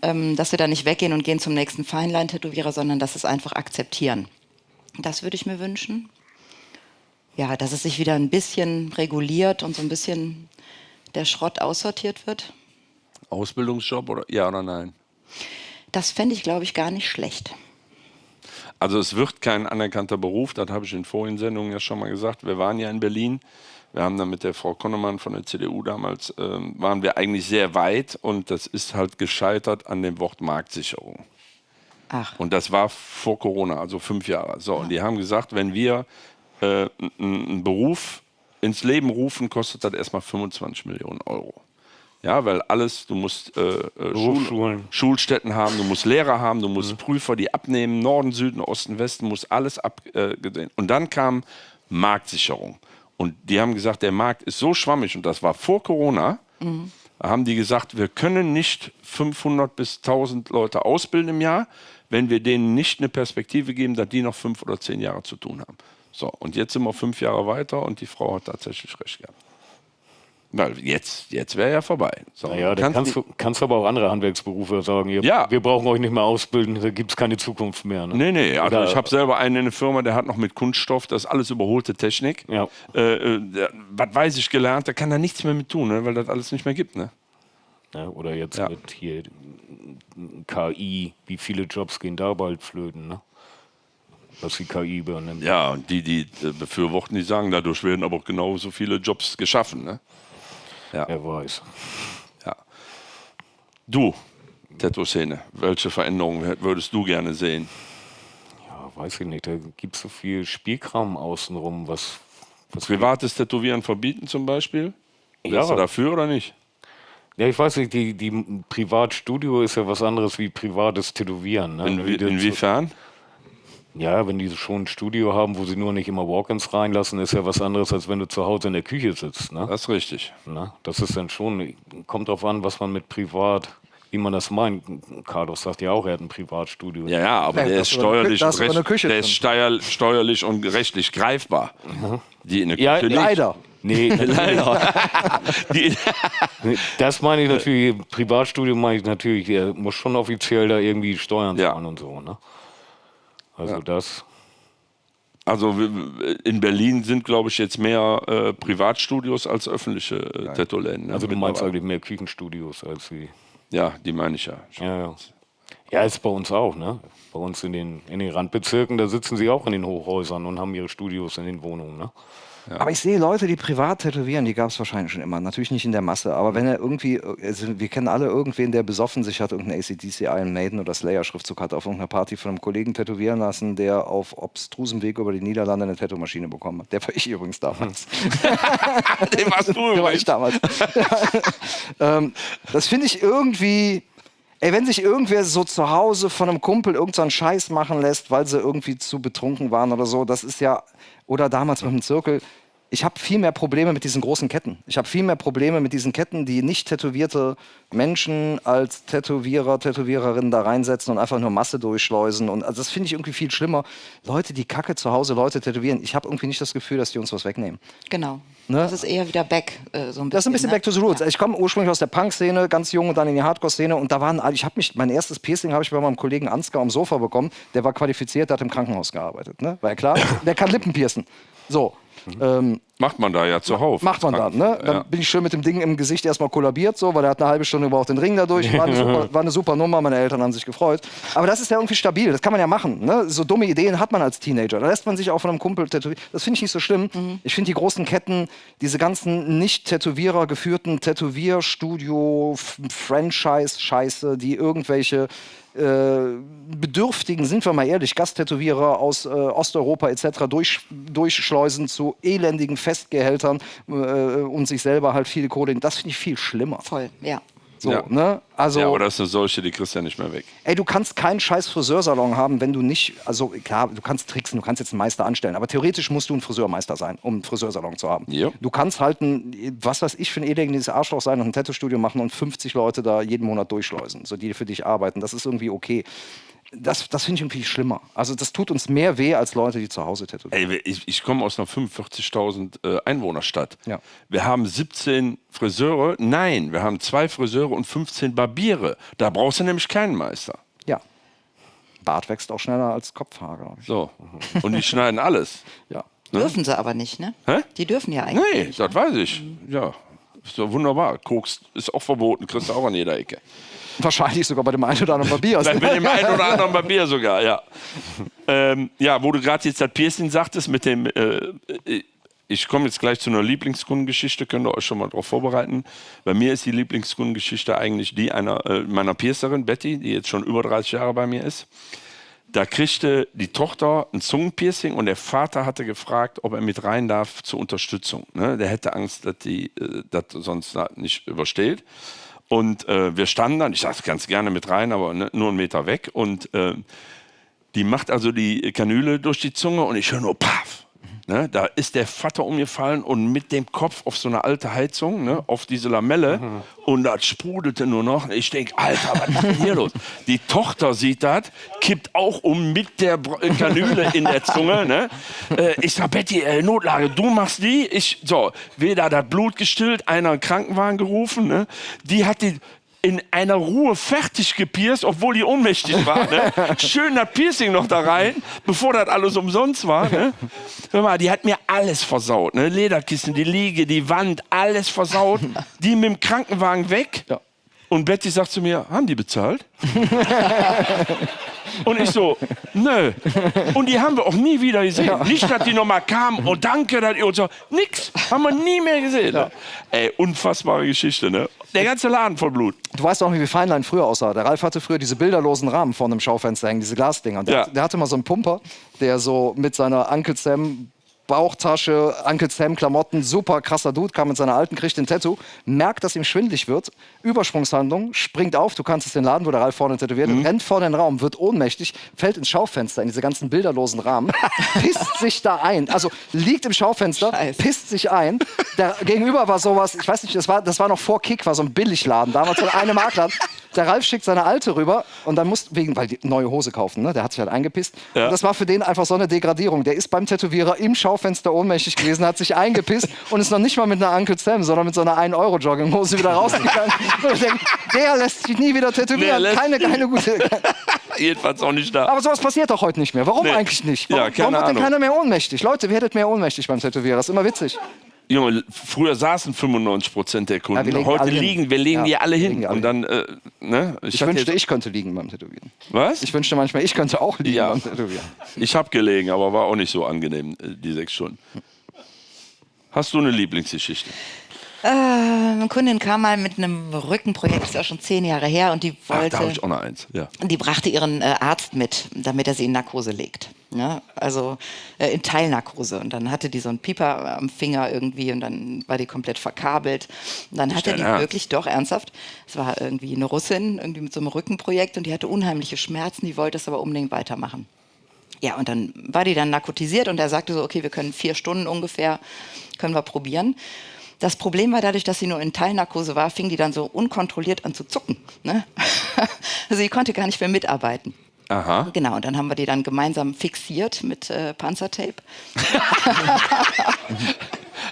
dass wir da nicht weggehen und gehen zum nächsten Feinline-Tätowierer, sondern dass es einfach akzeptieren. Das würde ich mir wünschen. Ja, dass es sich wieder ein bisschen reguliert und so ein bisschen der Schrott aussortiert wird. Ausbildungsjob oder ja oder nein? Das fände ich, glaube ich, gar nicht schlecht. Also es wird kein anerkannter Beruf, das habe ich in vorigen Sendungen ja schon mal gesagt. Wir waren ja in Berlin, wir haben dann mit der Frau Konnemann von der CDU damals, waren wir eigentlich sehr weit und das ist halt gescheitert an dem Wort Marktsicherung. Ach. Und das war vor Corona, also 5 Jahre. So, und die haben gesagt, wenn wir einen Beruf ins Leben rufen, kostet das erstmal 25 Millionen Euro. Ja, weil alles, du musst Schulstätten haben, du musst Lehrer haben, du musst Prüfer, die abnehmen, Norden, Süden, Osten, Westen, muss alles abgesehen. Und dann kam Marktsicherung. Und die haben gesagt, der Markt ist so schwammig, und das war vor Corona, haben die gesagt, wir können nicht 500 bis 1000 Leute ausbilden im Jahr, wenn wir denen nicht eine Perspektive geben, dass die noch 5 oder 10 Jahre zu tun haben. So, und jetzt sind wir 5 Jahre weiter und die Frau hat tatsächlich recht gehabt. Weil jetzt wäre ja vorbei. So, naja, da kannst aber auch andere Handwerksberufe sagen, wir brauchen euch nicht mehr ausbilden, da gibt es keine Zukunft mehr. Ne? Nee, also ich habe selber einen in der Firma, der hat noch mit Kunststoff, das ist alles überholte Technik. Ja. Was weiß ich gelernt, da kann er nichts mehr mit tun, ne, weil das alles nicht mehr gibt. Ne? Ja, oder jetzt mit hier KI, wie viele Jobs gehen da bald flöten, ne? Was die KI übernimmt. Ja, und die befürworten, die sagen, dadurch werden aber auch genauso viele Jobs geschaffen. Ne? Ja. Wer weiß. Ja. Du, Tattoo-Szene, welche Veränderungen würdest du gerne sehen? Ja, weiß ich nicht. Da gibt es so viel Spielkram außenrum. Was privates Tätowieren verbieten zum Beispiel? Wärst du dafür oder nicht? Ja, ich weiß nicht, die Privatstudio ist ja was anderes wie privates Tätowieren. Ne? Inwiefern? Ja, wenn die schon ein Studio haben, wo sie nur nicht immer Walk-ins reinlassen, ist ja was anderes, als wenn du zu Hause in der Küche sitzt. Ne? Das ist richtig. Na, das ist dann schon, kommt drauf an, was man mit privat, wie man das meint. Carlos sagt ja auch, er hat ein Privatstudio. Ja, aber der ist steuerlich und rechtlich greifbar. Die in der Küche nicht. Leider. Nee, leider. Das meine ich natürlich, Privatstudio meine ich natürlich, er muss schon offiziell da irgendwie Steuern zahlen und so. Ne? Also das. Also in Berlin sind, glaube ich, jetzt mehr Privatstudios als öffentliche Tattoo-Läden. Ne? Also du meinst eigentlich mehr Küchenstudios als sie. Ja, die meine ich ja. Ja, ist bei uns auch, ne? Bei uns in den Randbezirken, da sitzen sie auch in den Hochhäusern und haben ihre Studios in den Wohnungen, ne? Ja. Aber ich sehe Leute, die privat tätowieren, die gab es wahrscheinlich schon immer. Natürlich nicht in der Masse, aber wenn er irgendwie, also wir kennen alle irgendwen, der besoffen sich hat, irgendeinen AC/DC, Iron Maiden oder Slayer-Schriftzug hat auf irgendeiner Party von einem Kollegen tätowieren lassen, der auf obstrusem Weg über die Niederlande eine Tattoo-Maschine bekommen hat. Der war ich übrigens damals. Den warst du übrigens. Der war ich damals. Das finde ich irgendwie... Ey, wenn sich irgendwer so zu Hause von einem Kumpel irgendeinen Scheiß machen lässt, weil sie irgendwie zu betrunken waren oder so, das ist ja, oder damals mit dem Zirkel, ich habe viel mehr Probleme mit diesen großen Ketten. Ich habe viel mehr Probleme mit diesen Ketten, die nicht tätowierte Menschen als Tätowierer, Tätowiererinnen da reinsetzen und einfach nur Masse durchschleusen. Und also das finde ich irgendwie viel schlimmer. Leute, die Kacke zu Hause Leute tätowieren, ich habe irgendwie nicht das Gefühl, dass die uns was wegnehmen. Genau. Ne? Das ist eher wieder back, so ein bisschen. Das ist ein bisschen back to the roots. Ja. Ich komme ursprünglich aus der Punk-Szene, ganz jung, und dann in die Hardcore-Szene. Und da waren, mein erstes Piercing habe ich bei meinem Kollegen Ansgar am Sofa bekommen. Der war qualifiziert, der hat im Krankenhaus gearbeitet. Ne? War ja klar, der kann Lippen piercen. So. Macht man da ja zuhauf. Macht man dann, ne? Dann bin ich schön mit dem Ding im Gesicht erstmal kollabiert, so, weil er hat eine halbe Stunde gebraucht, den Ring dadurch. War eine super Nummer, meine Eltern haben sich gefreut. Aber das ist ja irgendwie stabil, das kann man ja machen. Ne? So dumme Ideen hat man als Teenager. Da lässt man sich auch von einem Kumpel tätowieren. Das finde ich nicht so schlimm. Ich finde die großen Ketten, diese ganzen Nicht-Tätowierer geführten Tätowierstudio-Franchise-Scheiße, die irgendwelche Bedürftigen, sind wir mal ehrlich, Gasttätowierer aus Osteuropa etc. durchschleusen zu elendigen Festgehältern und sich selber halt viel Kohle. Das finde ich viel schlimmer. Voll, ja. So, ne? Also, ja, aber das ist eine solche, die kriegst du ja nicht mehr weg. Ey, du kannst keinen scheiß Friseursalon haben, wenn du nicht, also klar, du kannst tricksen, du kannst jetzt einen Meister anstellen, aber theoretisch musst du ein Friseurmeister sein, um einen Friseursalon zu haben. Ja. Du kannst halt was weiß ich, für ein elendiges Arschloch sein und ein Tattoo-Studio machen und 50 Leute da jeden Monat durchschleusen, so die für dich arbeiten. Das ist irgendwie okay. Das finde ich irgendwie schlimmer. Also das tut uns mehr weh als Leute, die zu Hause tätowieren. Ey, ich komme aus einer 45.000 Einwohnerstadt. Ja. Wir haben 17 Friseure. Nein, wir haben 2 Friseure und 15 Barbiere. Da brauchst du nämlich keinen Meister. Ja. Bart wächst auch schneller als Kopfhaar, glaube ich. So. Und die schneiden alles. Ja. Ne? Dürfen sie aber nicht, ne? Hä? Die dürfen ja eigentlich Nee, nicht. das weiß ich. Ja. Ist doch wunderbar. Koks ist auch verboten. Kriegst du auch an jeder Ecke. Wahrscheinlich sogar bei dem einen oder anderen Barbier. Bei dem einen oder anderen Barbier sogar, ja. Ja, wo du gerade jetzt das Piercing sagtest, mit dem, ich komme jetzt gleich zu einer Lieblingskundengeschichte, könnt ihr euch schon mal darauf vorbereiten. Bei mir ist die Lieblingskundengeschichte eigentlich die einer meiner Piercerin, Betty, die jetzt schon über 30 Jahre bei mir ist. Da kriegte die Tochter ein Zungenpiercing und der Vater hatte gefragt, ob er mit rein darf zur Unterstützung. Ne? Der hätte Angst, dass die das sonst nicht übersteht. Und wir standen dann, ich sagte ganz gerne mit rein, aber nur einen Meter weg. Und die macht also die Kanüle durch die Zunge und ich höre nur Paff. Ne, da ist der Vater umgefallen und mit dem Kopf auf so eine alte Heizung, ne, auf diese Lamelle und das sprudelte nur noch. Ich denke, Alter, was ist denn hier los? Die Tochter sieht das, kippt auch um mit der Kanüle in der Zunge. Ne? Ich sag, Betty, Notlage, du machst die. Weder das Blut gestillt, einer einen Krankenwagen gerufen. Ne? Die hat die in einer Ruhe fertig gepierst, obwohl die ohnmächtig war. Ne? Schön das Piercing noch da rein, bevor das alles umsonst war. Ne? Hör mal, die hat mir alles versaut. Ne? Lederkissen, die Liege, die Wand, alles versaut. Die mit dem Krankenwagen weg. Ja. Und Betty sagt zu mir, haben die bezahlt? Und ich so, nö. Und die haben wir auch nie wieder gesehen. Ja. Nicht, dass die nochmal kamen, oh danke, dass ihr uns so. Nix, haben wir nie mehr gesehen. Ja. Ey, unfassbare Geschichte, ne? Der ganze Laden voll Blut. Du weißt auch nicht, wie Feinlein früher aussah. Der Ralf hatte früher diese bilderlosen Rahmen vor einem Schaufenster hängen, diese Glasdinger. Der hatte mal so einen Pumper, der so mit seiner Uncle Sam Bauchtasche, Uncle Sam Klamotten, super krasser Dude, kam mit seiner alten, kriegt ein Tattoo, merkt, dass ihm schwindelig wird, Übersprungshandlung, springt auf, du kannst es den Laden, wo der Ralf vorne tätowiert, rennt vor den Raum, wird ohnmächtig, fällt ins Schaufenster, in diese ganzen bilderlosen Rahmen, pisst sich da ein, also liegt im Schaufenster, pisst sich ein. Der Gegenüber war sowas, ich weiß nicht, das war noch vor Kick, war so ein Billigladen, damals so eine Marktladen. Der Ralf schickt seine Alte rüber und dann weil die neue Hose kaufen, ne? Der hat sich halt eingepisst. Ja. Und das war für den einfach so eine Degradierung. Der ist beim Tätowierer im Schaufenster ohnmächtig gewesen, hat sich eingepisst und ist noch nicht mal mit einer Uncle Sam, sondern mit so einer 1-Euro-Jogginghose wieder rausgegangen. Und ich denke, der lässt sich nie wieder tätowieren. Nee, keine gute... Jedenfalls auch nicht da. Aber sowas passiert doch heute nicht mehr. Warum eigentlich nicht? Warum wird denn keiner mehr ohnmächtig? Leute, wer hättet mehr ohnmächtig beim Tätowierer? Das ist immer witzig. Junge, früher saßen 95% der Kunden. Ja, heute wir legen die alle hin. Und dann, ne? Ich wünschte, ich könnte liegen beim Tätowieren. Was? Ich wünschte manchmal, ich könnte auch liegen beim Tätowieren. Ich habe gelegen, aber war auch nicht so angenehm, die 6 Stunden. Hast du eine Lieblingsgeschichte? Eine Kundin kam mal mit einem Rückenprojekt, das ist ja schon 10 Jahre her, und die wollte. Da habe ich auch noch eins. Ja. Die brachte ihren Arzt mit, damit er sie in Narkose legt. Ja, also in Teilnarkose. Und dann hatte die so einen Pieper am Finger irgendwie und dann war die komplett verkabelt. Und dann hatte die wirklich doch ernsthaft, es war irgendwie eine Russin, irgendwie mit so einem Rückenprojekt, und die hatte unheimliche Schmerzen, die wollte es aber unbedingt weitermachen. Ja, und dann war die dann narkotisiert und er sagte so, okay, wir können 4 Stunden ungefähr, können wir probieren. Das Problem war, dadurch, dass sie nur in Teilnarkose war, fing die dann so unkontrolliert an zu zucken. Ne? Also sie konnte gar nicht mehr mitarbeiten. Aha. Genau, und dann haben wir die dann gemeinsam fixiert mit Panzertape.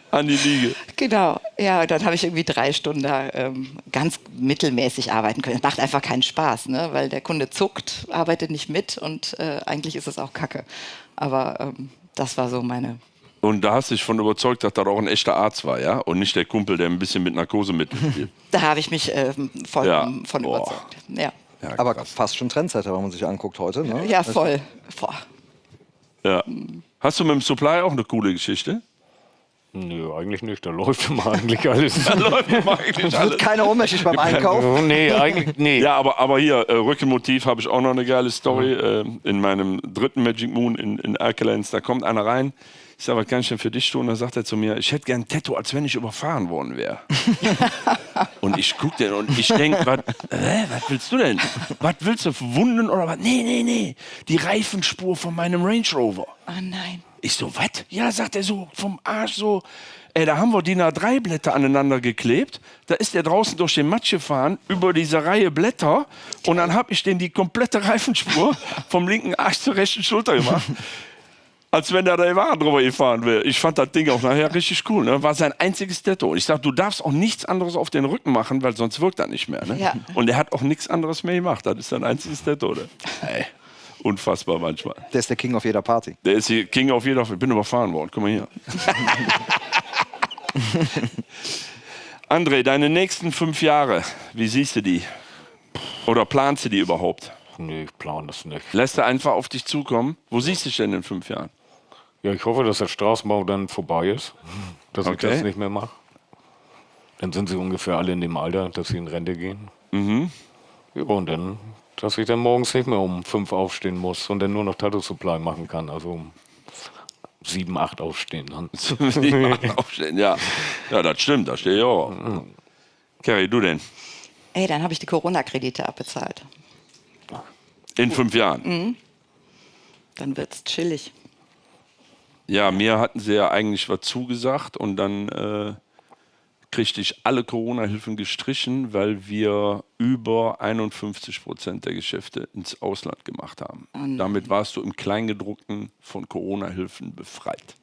An die Liege. Genau, ja, und dann habe ich irgendwie 3 Stunden da ganz mittelmäßig arbeiten können. Das macht einfach keinen Spaß, ne? Weil der Kunde zuckt, arbeitet nicht mit und eigentlich ist es auch Kacke. Aber das war so meine... Und da hast du dich von überzeugt, dass das auch ein echter Arzt war, ja? Und nicht der Kumpel, der ein bisschen mit Narkose mitspielt. Da habe ich mich von überzeugt. Ja. Ja, aber fast schon Trendsetter, wenn man sich anguckt heute. Ne? Ja, voll. Boah. Ja. Hast du mit dem Supply auch eine coole Geschichte? Nö, eigentlich nicht. Da läuft immer eigentlich alles. Da läuft immer eigentlich alles. Wird keiner ohnmächtig beim Einkauf? Nee, eigentlich nee. Ja, aber hier, Rückenmotiv habe ich auch noch eine geile Story. In meinem 3. Magic Moon in Erkelenz, da kommt einer rein. Ich sage, was kann ich denn für dich tun? Da sagt er zu mir, ich hätte gern ein Tattoo, als wenn ich überfahren worden wäre. Und ich gucke den und ich denke, was willst du denn? Was willst du, Wunden oder was? Nee. Die Reifenspur von meinem Range Rover. Oh nein. Ich so, was? Ja, sagt er so, vom Arsch so. Ey, da haben wir DIN A3-Blätter aneinander geklebt. Da ist der draußen durch den Matsch gefahren, über diese Reihe Blätter. Und dann habe ich den die komplette Reifenspur vom linken Arsch zur rechten Schulter gemacht. Als wenn da der Wagen drüber gefahren wäre. Ich fand das Ding auch nachher richtig cool. Ne? War sein einziges Tattoo. Und ich sag, du darfst auch nichts anderes auf den Rücken machen, weil sonst wirkt das nicht mehr. Ne? Ja. Und er hat auch nichts anderes mehr gemacht. Das ist sein einziges Tattoo. Ne? Ey, unfassbar manchmal. Der ist der King auf jeder Party. Der ist hier King auf jeder Party. Ich bin überfahren worden. Guck mal hier. André, deine nächsten 5 Jahre, wie siehst du die? Oder planst du die überhaupt? Nee, ich plane das nicht. Lässt du einfach auf dich zukommen? Wo siehst du dich denn in 5 Jahren? Ja, ich hoffe, dass der Straßenbau dann vorbei ist, dass ich das nicht mehr mache. Dann sind sie ungefähr alle in dem Alter, dass sie in Rente gehen. Mhm. Ja, und dann dass ich dann morgens nicht mehr um 5 aufstehen muss und dann nur noch Tattoo Supply machen kann. Also um 7, 8 aufstehen. Dann. 7, 8 aufstehen, ja. Ja, das stimmt, da stehe ich auch. Kerry, du denn? Ey, dann habe ich die Corona-Kredite abbezahlt. In 5 Jahren? Dann wird's chillig. Ja, mir hatten sie ja eigentlich was zugesagt und dann kriegte ich alle Corona-Hilfen gestrichen, weil wir über 51% der Geschäfte ins Ausland gemacht haben. Damit warst du im Kleingedruckten von Corona-Hilfen befreit.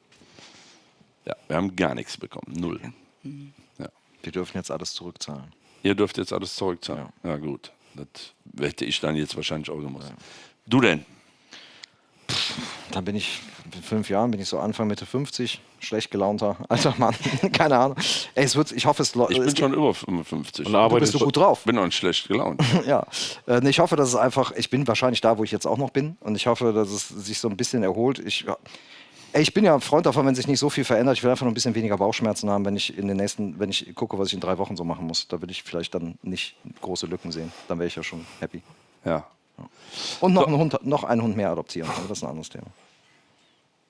Ja, wir haben gar nichts bekommen, 0. Ja. Wir dürfen jetzt alles zurückzahlen. Ihr dürft jetzt alles zurückzahlen. Ja, gut. Das hätte ich dann jetzt wahrscheinlich auch gemacht. Ja. Du denn? Dann bin ich, in 5 Jahren bin ich so Anfang, Mitte 50, schlecht gelaunter alter Mann, keine Ahnung. Ey, ich hoffe, es Ich bin schon über 55. Und du bist so gut drauf. Bin auch nicht schlecht gelaunt. Ja, ich hoffe, dass es einfach, ich bin wahrscheinlich da, wo ich jetzt auch noch bin und ich hoffe, dass es sich so ein bisschen erholt. Ich bin ja ein Freund davon, wenn sich nicht so viel verändert. Ich will einfach noch ein bisschen weniger Bauchschmerzen haben, wenn ich gucke, was ich in 3 Wochen so machen muss. Da will ich vielleicht dann nicht große Lücken sehen. Dann wäre ich ja schon happy. Ja. Und noch einen Hund mehr adoptieren. Aber das ist ein anderes Thema.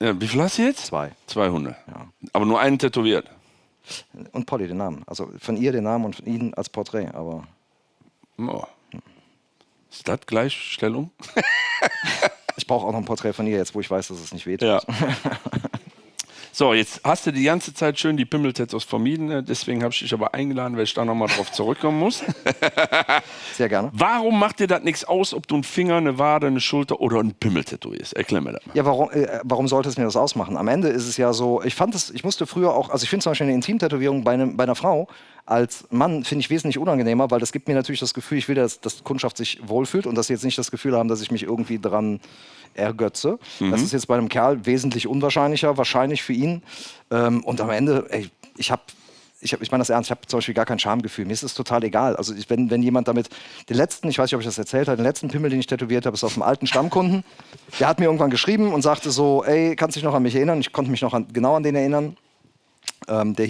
Ja, wie viel hast du jetzt? 2. 2 Hunde. Ja. Aber nur einen tätowiert. Und Polly den Namen. Also von ihr den Namen und von ihn als Porträt. Aber Oh. Ist das Gleichstellung? ich brauche auch noch ein Porträt von ihr jetzt, wo ich weiß, dass es nicht wehtut. Ja. So, jetzt hast du die ganze Zeit schön die Pimmeltattoos vermieden. Deswegen habe ich dich aber eingeladen, weil ich da nochmal drauf zurückkommen muss. Sehr gerne. Warum macht dir das nichts aus, ob du einen Finger, eine Wade, eine Schulter oder ein Pimmeltattoo ist? Erklär mir das mal. Ja, warum sollte es mir das ausmachen? Am Ende ist es ja so, ich musste früher auch, also ich finde zum Beispiel eine Intimtätowierung bei einer Frau als Mann finde ich wesentlich unangenehmer, weil das gibt mir natürlich das Gefühl, ich will, dass die Kundschaft sich wohlfühlt und dass sie jetzt nicht das Gefühl haben, dass ich mich irgendwie dran ergötze. Das ist jetzt bei einem Kerl wesentlich unwahrscheinlicher, wahrscheinlich für ihn. Und am Ende, ey, ich meine das ernst, ich habe zum Beispiel gar kein Schamgefühl. Mir ist es total egal. Also wenn jemand damit, ich weiß nicht, ob ich das erzählt habe, den letzten Pimmel, den ich tätowiert habe, ist auf einem alten Stammkunden. Der hat mir irgendwann geschrieben und sagte so, ey, kannst du dich noch an mich erinnern? Ich konnte mich noch genau an den erinnern. Der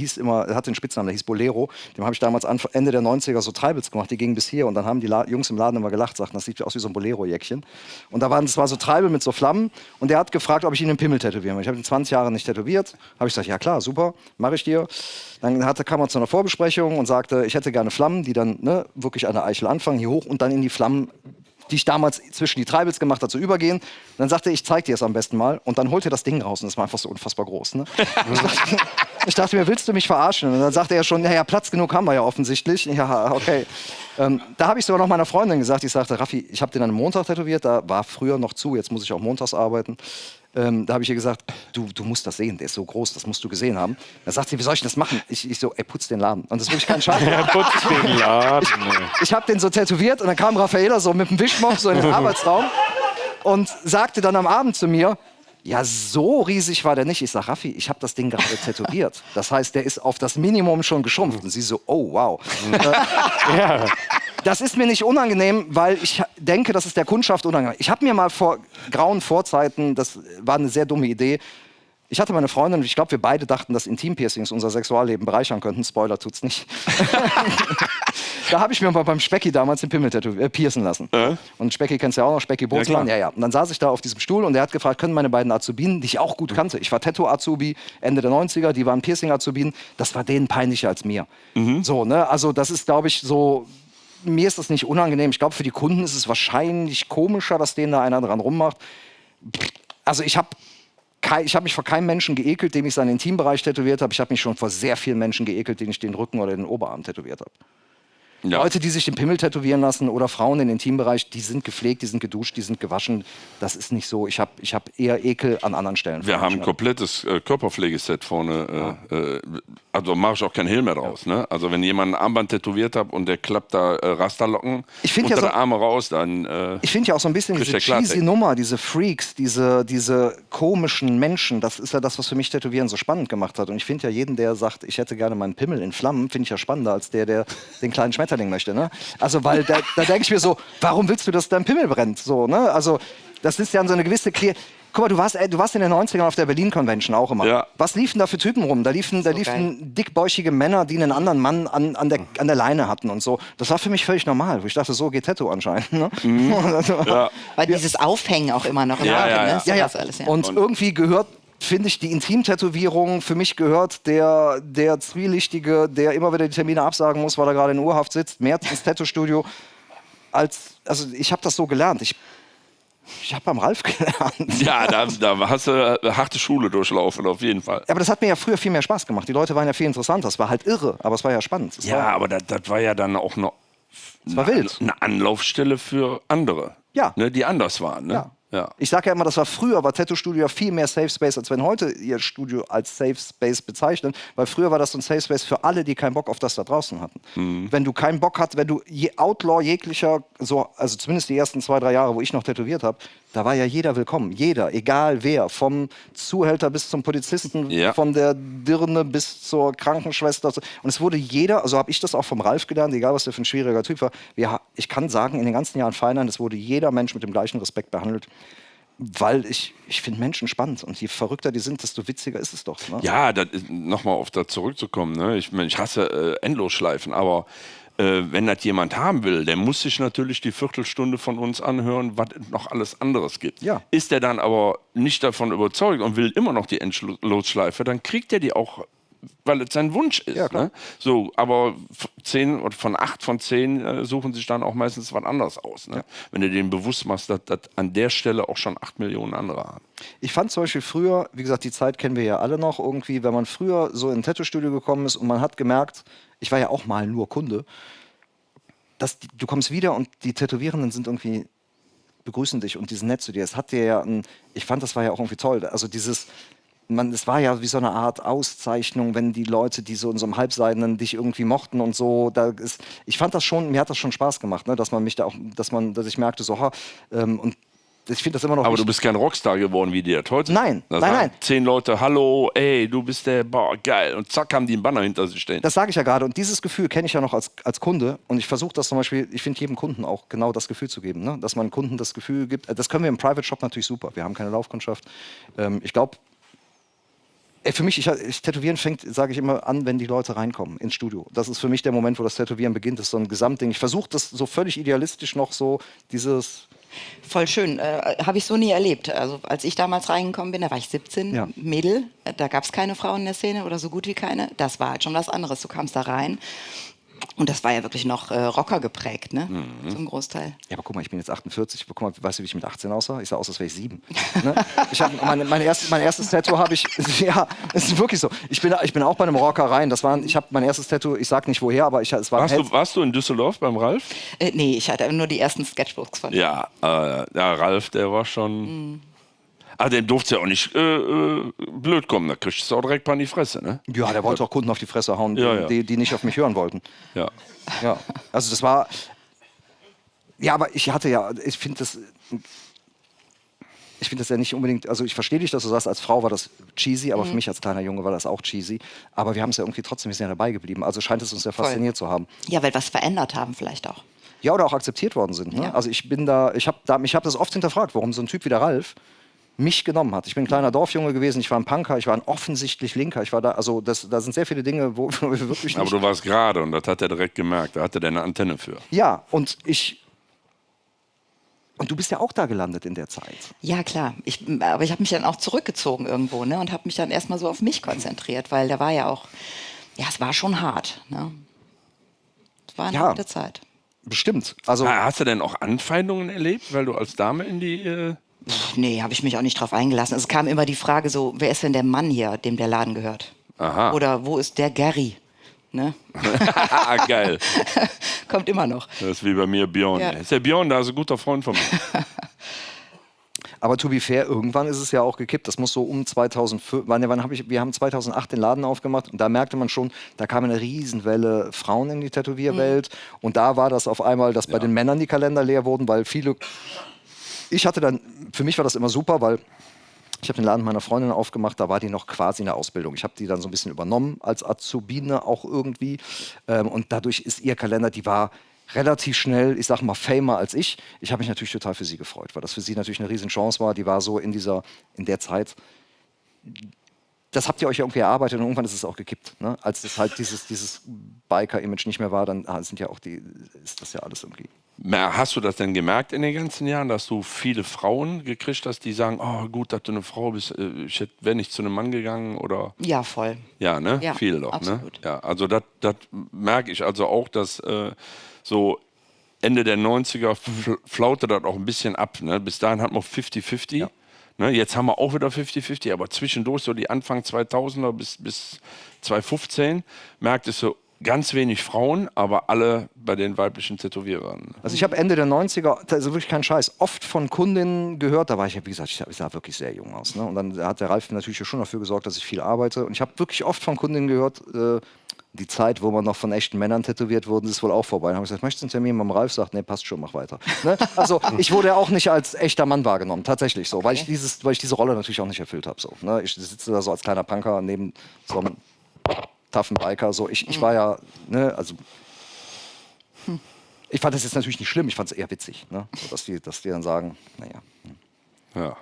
hat den Spitznamen, der hieß Bolero. Dem habe ich damals Ende der 90er so Treibels gemacht, die gingen bis hier und dann haben die Jungs im Laden immer gelacht, sagten, das sieht aus wie so ein Bolero-Jäckchen. Und das war so Treibel mit so Flammen und der hat gefragt, ob ich ihn einen Pimmel tätowieren will. Ich habe ihn 20 Jahre nicht tätowiert. Habe ich gesagt, ja klar, super, mache ich dir. Dann kam er zu einer Vorbesprechung und sagte, ich hätte gerne Flammen, die dann wirklich an der Eichel anfangen, hier hoch und dann in die Flammen, die ich damals zwischen die Treibels gemacht habe, so übergehen. Und dann sagte er, ich zeig dir es am besten mal. Und dann holt er das Ding raus und das war einfach so unfassbar groß. Ne? Ich dachte mir, willst du mich verarschen? Und dann sagte er schon, ja, Platz genug haben wir ja offensichtlich. Ja, okay. Da habe ich sogar noch meiner Freundin gesagt, ich sagte, Raffi, ich habe den an einem Montag tätowiert, da war früher noch zu, jetzt muss ich auch montags arbeiten. Da habe ich ihr gesagt, du musst das sehen, der ist so groß, das musst du gesehen haben. Dann sagt sie, wie soll ich das machen? Ich so, ey, putz den Laden. Und das ist wirklich kein Scheiß. Putz den Laden. Ich habe den so tätowiert und dann kam Raffaella so mit dem Wischmopp so in den Arbeitsraum und sagte dann am Abend zu mir, ja, so riesig war der nicht. Ich sag, Raffi, ich habe das Ding gerade tätowiert. Das heißt, der ist auf das Minimum schon geschrumpft. Und sie so, oh, wow. Ja. Das ist mir nicht unangenehm, weil ich denke, das ist der Kundschaft unangenehm. Ich habe mir mal vor grauen Vorzeiten, das war eine sehr dumme Idee, ich hatte meine Freundin und ich glaube, wir beide dachten, dass Intimpiercings unser Sexualleben bereichern könnten. Spoiler, tut's nicht. Da habe ich mir mal beim Specki damals den Pimmel piercen lassen. Und Specki kennst du ja auch noch, Specki Bootsmann. Ja. Und dann saß ich da auf diesem Stuhl und der hat gefragt, können meine beiden Azubinen, die ich auch gut kannte, ich war Tattoo-Azubi Ende der 90er, die waren Piercing-Azubinen, das war denen peinlicher als mir. So, ne? Also das ist, glaube ich, so, mir ist das nicht unangenehm. Ich glaube, für die Kunden ist es wahrscheinlich komischer, dass denen da einer dran rummacht. Also ich habe mich vor keinem Menschen geekelt, dem ich seinen Intimbereich tätowiert habe. Ich habe mich schon vor sehr vielen Menschen geekelt, denen ich den Rücken oder den Oberarm tätowiert habe. Ja. Leute, die sich den Pimmel tätowieren lassen oder Frauen im Intimbereich, die sind gepflegt, die sind geduscht, die sind gewaschen. Das ist nicht so. Ich hab eher Ekel an anderen Stellen. Wir haben ein komplettes Körperpflegeset vorne. Also mache ich auch kein Hehl mehr draus. Ja. Ne? Also wenn jemand ein Armband tätowiert hat und der klappt da Rasterlocken unter der Arme raus, dann ich finde ja auch so ein bisschen diese cheesy Nummer, diese Freaks, diese komischen Menschen, das ist ja das, was für mich Tätowieren so spannend gemacht hat. Und ich finde ja jeden, der sagt, ich hätte gerne meinen Pimmel in Flammen, finde ich ja spannender als der den kleinen Schmetterling möchte. Ne? Also weil da denke ich mir so, warum willst du, dass dein Pimmel brennt? So, ne? Also das ist ja so eine gewisse Guck mal, du warst in den 90ern auf der Berlin Convention auch immer. Ja. Was liefen da für Typen rum? Da liefen dickbäuchige Männer, die einen anderen Mann an der Leine hatten und so. Das war für mich völlig normal. Ich dachte, so geht Tattoo anscheinend. Ne? Ja. Weil dieses Aufhängen auch immer noch in Ja, Ordnung, ja, ja. ne? So Ja. was alles, ja. Und irgendwie gehört, finde ich, die Intimtätowierung, für mich gehört der Zwielichtige, der immer wieder die Termine absagen muss, weil er gerade in Urhaft sitzt, mehr ins Tattoo-Studio. Also ich habe das so gelernt. Ich habe beim Ralf gelernt. Ja, da hast du harte Schule durchlaufen, auf jeden Fall. Aber das hat mir ja früher viel mehr Spaß gemacht. Die Leute waren ja viel interessanter. Es war halt irre, aber es war ja spannend. Aber das war ja dann auch noch war wild. eine Anlaufstelle für andere, Ja. ne, die anders waren. Ne? Ja. Ich sage ja immer, war Tattoo-Studio ja viel mehr Safe Space, als wenn heute ihr Studio als Safe Space bezeichnen. Weil früher war das so ein Safe Space für alle, die keinen Bock auf das da draußen hatten. Wenn du keinen Bock hattest, wenn du Outlaw jeglicher, also zumindest die ersten 2, 3 Jahre, wo ich noch tätowiert habe, da war ja jeder willkommen. Jeder, egal wer. Vom Zuhälter bis zum Polizisten, von der Dirne bis zur Krankenschwester. Und es wurde jeder, also habe ich das auch vom Ralf gelernt, egal was der für ein schwieriger Typ war. Ich kann sagen, in den ganzen Jahren Feinern, es wurde jeder Mensch mit dem gleichen Respekt behandelt. Weil ich finde Menschen spannend und je verrückter die sind, desto witziger ist es doch. Ne? Ja, nochmal auf das zurückzukommen. Ne? Ich hasse Endlosschleifen, aber wenn das jemand haben will, der muss sich natürlich die Viertelstunde von uns anhören, was noch alles anderes gibt. Ja. Ist der dann aber nicht davon überzeugt und will immer noch die Endlosschleife, dann kriegt er die auch, weil es sein Wunsch ist. Ja, klar. Ne? So, aber 8 von 10 suchen sich dann auch meistens was anderes aus. Ne? Ja. Wenn du denen bewusst machst, dass an der Stelle auch schon 8 Millionen andere haben. Ich fand zum Beispiel früher, wie gesagt, die Zeit kennen wir ja alle noch irgendwie, wenn man früher so in ein Tattoo-Studio gekommen ist und man hat gemerkt, ich war ja auch mal nur Kunde, du kommst wieder und die Tätowierenden sind irgendwie, begrüßen dich und die sind nett zu dir. Es hat dir ja ich fand, das war ja auch irgendwie toll. Also es war ja wie so eine Art Auszeichnung, wenn die Leute, die so in so einem Halbseidenen dich irgendwie mochten und so. Ich fand das schon, mir hat das schon Spaß gemacht, ne? Dass man mich da auch, dass ich merkte, so, und ich finde das immer noch. Aber du bist kein Rockstar geworden wie dir heute. Nein, das nein. 10 Leute, hallo, ey, du bist der, boah, geil. Und zack, haben die einen Banner hinter sich stehen. Das sage ich ja gerade. Und dieses Gefühl kenne ich ja noch als Kunde. Und ich versuche das zum Beispiel, ich finde jedem Kunden auch genau das Gefühl zu geben. Ne? Dass man Kunden das Gefühl gibt. Das können wir im Private Shop natürlich super. Wir haben keine Laufkundschaft. Ich glaube, für mich, Tätowieren fängt, sage ich immer, an, wenn die Leute reinkommen ins Studio. Das ist für mich der Moment, wo das Tätowieren beginnt. Das ist so ein Gesamtding. Ich versuche das so völlig idealistisch noch so, dieses... Voll schön. Habe ich so nie erlebt. Also als ich damals reingekommen bin, da war ich 17, Mädel. Da gab es keine Frauen in der Szene oder so gut wie keine. Das war halt schon was anderes. Du kamst da rein. Und das war ja wirklich noch Rocker geprägt, ne? Zum Großteil. Ja, aber guck mal, ich bin jetzt 48. Guck mal, weißt du, wie ich mit 18 aussah? Ich sah aus, als wäre ich 7. Ne? Mein erstes Tattoo habe ich... Ja, es ist wirklich so. Ich bin auch bei einem Rocker rein. Ich habe mein erstes Tattoo, ich sag nicht woher, aber es war... Warst du in Düsseldorf beim Ralf? Nee, ich hatte nur die ersten Sketchbooks von ihm. Ja, Ralf, der war schon... dem durfte ja auch nicht blöd kommen. Da kriegst du auch direkt mal in die Fresse, ne? Ja, der wollte auch Kunden auf die Fresse hauen, Ja. Die nicht auf mich hören wollten. Ja. Also das war... Ja, aber ich finde das ja nicht unbedingt... Also ich verstehe dich, dass du sagst, als Frau war das cheesy, aber für mich als kleiner Junge war das auch cheesy. Aber wir haben es ja irgendwie trotzdem, wir sind ja dabei geblieben. Also scheint es uns ja fasziniert zu haben. Ja, weil wir was verändert haben vielleicht auch. Ja, oder auch akzeptiert worden sind. Ne? Ja. Also ich habe das oft hinterfragt, warum so ein Typ wie der Ralf mich genommen hat. Ich bin ein kleiner Dorfjunge gewesen, ich war ein Punker, ich war ein offensichtlich Linker. Ich war da, also da sind sehr viele Dinge, wo wir wirklich nicht... Aber du warst gerade und das hat er direkt gemerkt. Da hatte der eine Antenne für. Ja, und du bist ja auch da gelandet in der Zeit. Ja, klar. Aber ich habe mich dann auch zurückgezogen irgendwo, ne? Und habe mich dann erstmal so auf mich konzentriert, weil da war ja auch... Ja, es war schon hart, ne? Es war eine harte Zeit. Bestimmt. Also, hast du denn auch Anfeindungen erlebt, weil du als Dame in die... Nee, habe ich mich auch nicht drauf eingelassen. Es kam immer die Frage so, wer ist denn der Mann hier, dem der Laden gehört? Aha. Oder wo ist der Gary? Ne? Geil. Kommt immer noch. Das ist wie bei mir Björn. Ja. Ist der Björn da, ist ein guter Freund von mir. aber to be fair, irgendwann ist es ja auch gekippt. Das muss so um 2005, wir haben 2008 den Laden aufgemacht und da merkte man schon, da kam eine Riesenwelle Frauen in die Tätowierwelt und da war das auf einmal, dass bei den Männern die Kalender leer wurden, weil viele... für mich war das immer super, weil ich habe den Laden meiner Freundin aufgemacht, da war die noch quasi in der Ausbildung. Ich habe die dann so ein bisschen übernommen als Azubine auch irgendwie und dadurch ist ihr Kalender, die war relativ schnell, ich sag mal, famer als ich. Ich habe mich natürlich total für sie gefreut, weil das für sie natürlich eine riesen Chance war. Die war so in der Zeit. Das habt ihr euch ja irgendwie erarbeitet und irgendwann ist es auch gekippt. Ne? Als es halt dieses Biker-Image nicht mehr war, dann ist das ja alles irgendwie. Hast du das denn gemerkt in den ganzen Jahren, dass du viele Frauen gekriegt hast, die sagen, oh gut, dass du eine Frau bist, ich wäre nicht zu einem Mann gegangen oder? Ja, voll. Ja, ne? Ja, viele doch, absolut. ne? Ja, also das merke ich also auch, dass so Ende der 90er flaute das auch ein bisschen ab. Ne? Bis dahin hatten wir 50-50. Ja. Ne? Jetzt haben wir auch wieder 50-50, aber zwischendurch so die Anfang 2000er bis 2015 merktest du, ganz wenig Frauen, aber alle bei den weiblichen Tätowierern. Also ich habe Ende der 90er, also wirklich kein Scheiß, oft von Kundinnen gehört, da war ich, wie gesagt, ich sah wirklich sehr jung aus. Ne? Und dann hat der Ralf natürlich schon dafür gesorgt, dass ich viel arbeite. Und ich habe wirklich oft von Kundinnen gehört, die Zeit, wo man noch von echten Männern tätowiert wurde, ist wohl auch vorbei. Dann habe ich gesagt, möchtest du einen Termin mit dem Ralf? Sagt, nee, passt schon, mach weiter. Ne? Also ich wurde auch nicht als echter Mann wahrgenommen, tatsächlich so, okay. weil ich diese Rolle natürlich auch nicht erfüllt habe. So, ne? Ich sitze da so als kleiner Punker neben so einem toughen Biker. So. Ich war ja, ne, also ich fand das jetzt natürlich nicht schlimm, ich fand es eher witzig, ne? So, dass die dann sagen, naja. Ja.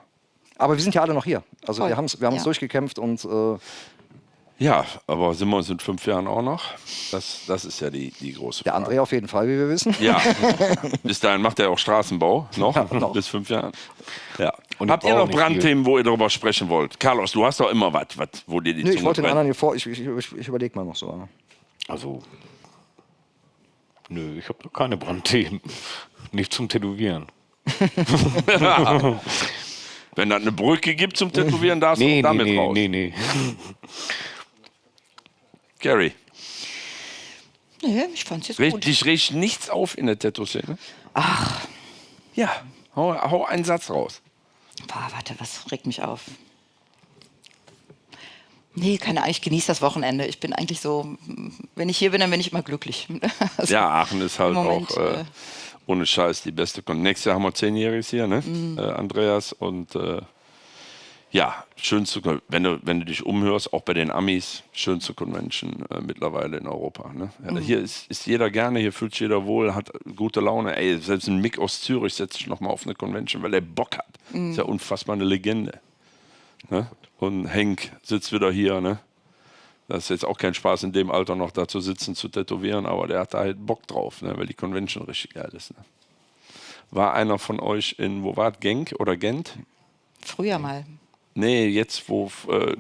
Aber wir sind ja alle noch hier. Also wir haben uns durchgekämpft und ja, aber sind wir uns in 5 Jahren auch noch? Das ist ja die große Frage. Der André auf jeden Fall, wie wir wissen. Ja, bis dahin macht er auch Straßenbau, noch. Bis 5 Jahren. Ja. Und habt ihr noch Brandthemen, wo ihr darüber sprechen wollt? Carlos, du hast doch immer was, wo dir die Zunge ich wollte den anderen hier vor, ich überlege mal noch so. Also, nö, ich habe noch keine Brandthemen. Nicht zum Tätowieren. Wenn das eine Brücke gibt zum Tätowieren, darfst du damit raus. Nee. Gary. Nee, ich fand's jetzt gut. Dich regt nichts auf in der Tattoo-Szene? Ach. Ja, hau einen Satz raus. Boah, warte, was regt mich auf? Nee, keine Ahnung, ich genieße das Wochenende. Ich bin eigentlich so, wenn ich hier bin, dann bin ich immer glücklich. Also ja, Aachen ist halt Moment, auch ohne Scheiß die beste. Nächstes Jahr haben wir 10-Jähriges hier, ne? Andreas. Und ja, schönste, wenn du dich umhörst, auch bei den Amis, schönste Convention mittlerweile in Europa. Ne? Ja, hier ist jeder gerne, hier fühlt sich jeder wohl, hat gute Laune. Ey, selbst ein Mick aus Zürich setzt sich nochmal auf eine Convention, weil er Bock hat. Ist ja unfassbar eine Legende. Ne? Und Henk sitzt wieder hier. Ne? Das ist jetzt auch kein Spaß, in dem Alter noch da zu sitzen, zu tätowieren, aber der hat da halt Bock drauf, ne? Weil die Convention richtig geil ist. Ne? War einer von euch in, wo war es, Genk oder Gent? Früher mal. Nee, jetzt wo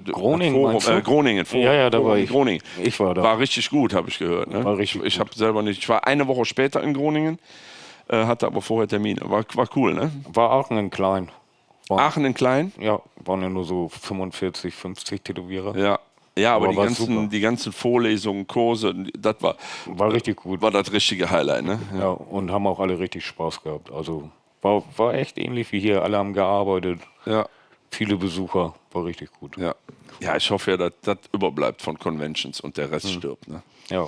Groningen, Groningen. Ja, da war ich. Groningen. Ich war da. War richtig gut, habe ich gehört. Ne? War richtig ich habe selber nicht. Ich war eine Woche später in Groningen, hatte aber vorher Termine. War cool, ne? War Aachen in klein. Aachen in klein? Ja, waren ja nur so 45, 50 Tätowierer. Ja, aber die die ganzen Vorlesungen, Kurse, das war richtig gut. War das richtige Highlight, ne? Ja, und haben auch alle richtig Spaß gehabt. Also war echt ähnlich wie hier. Alle haben gearbeitet. Ja. Viele Besucher, war richtig gut. Ja, ich hoffe ja, dass das überbleibt von Conventions und der Rest stirbt. Ne? Ja.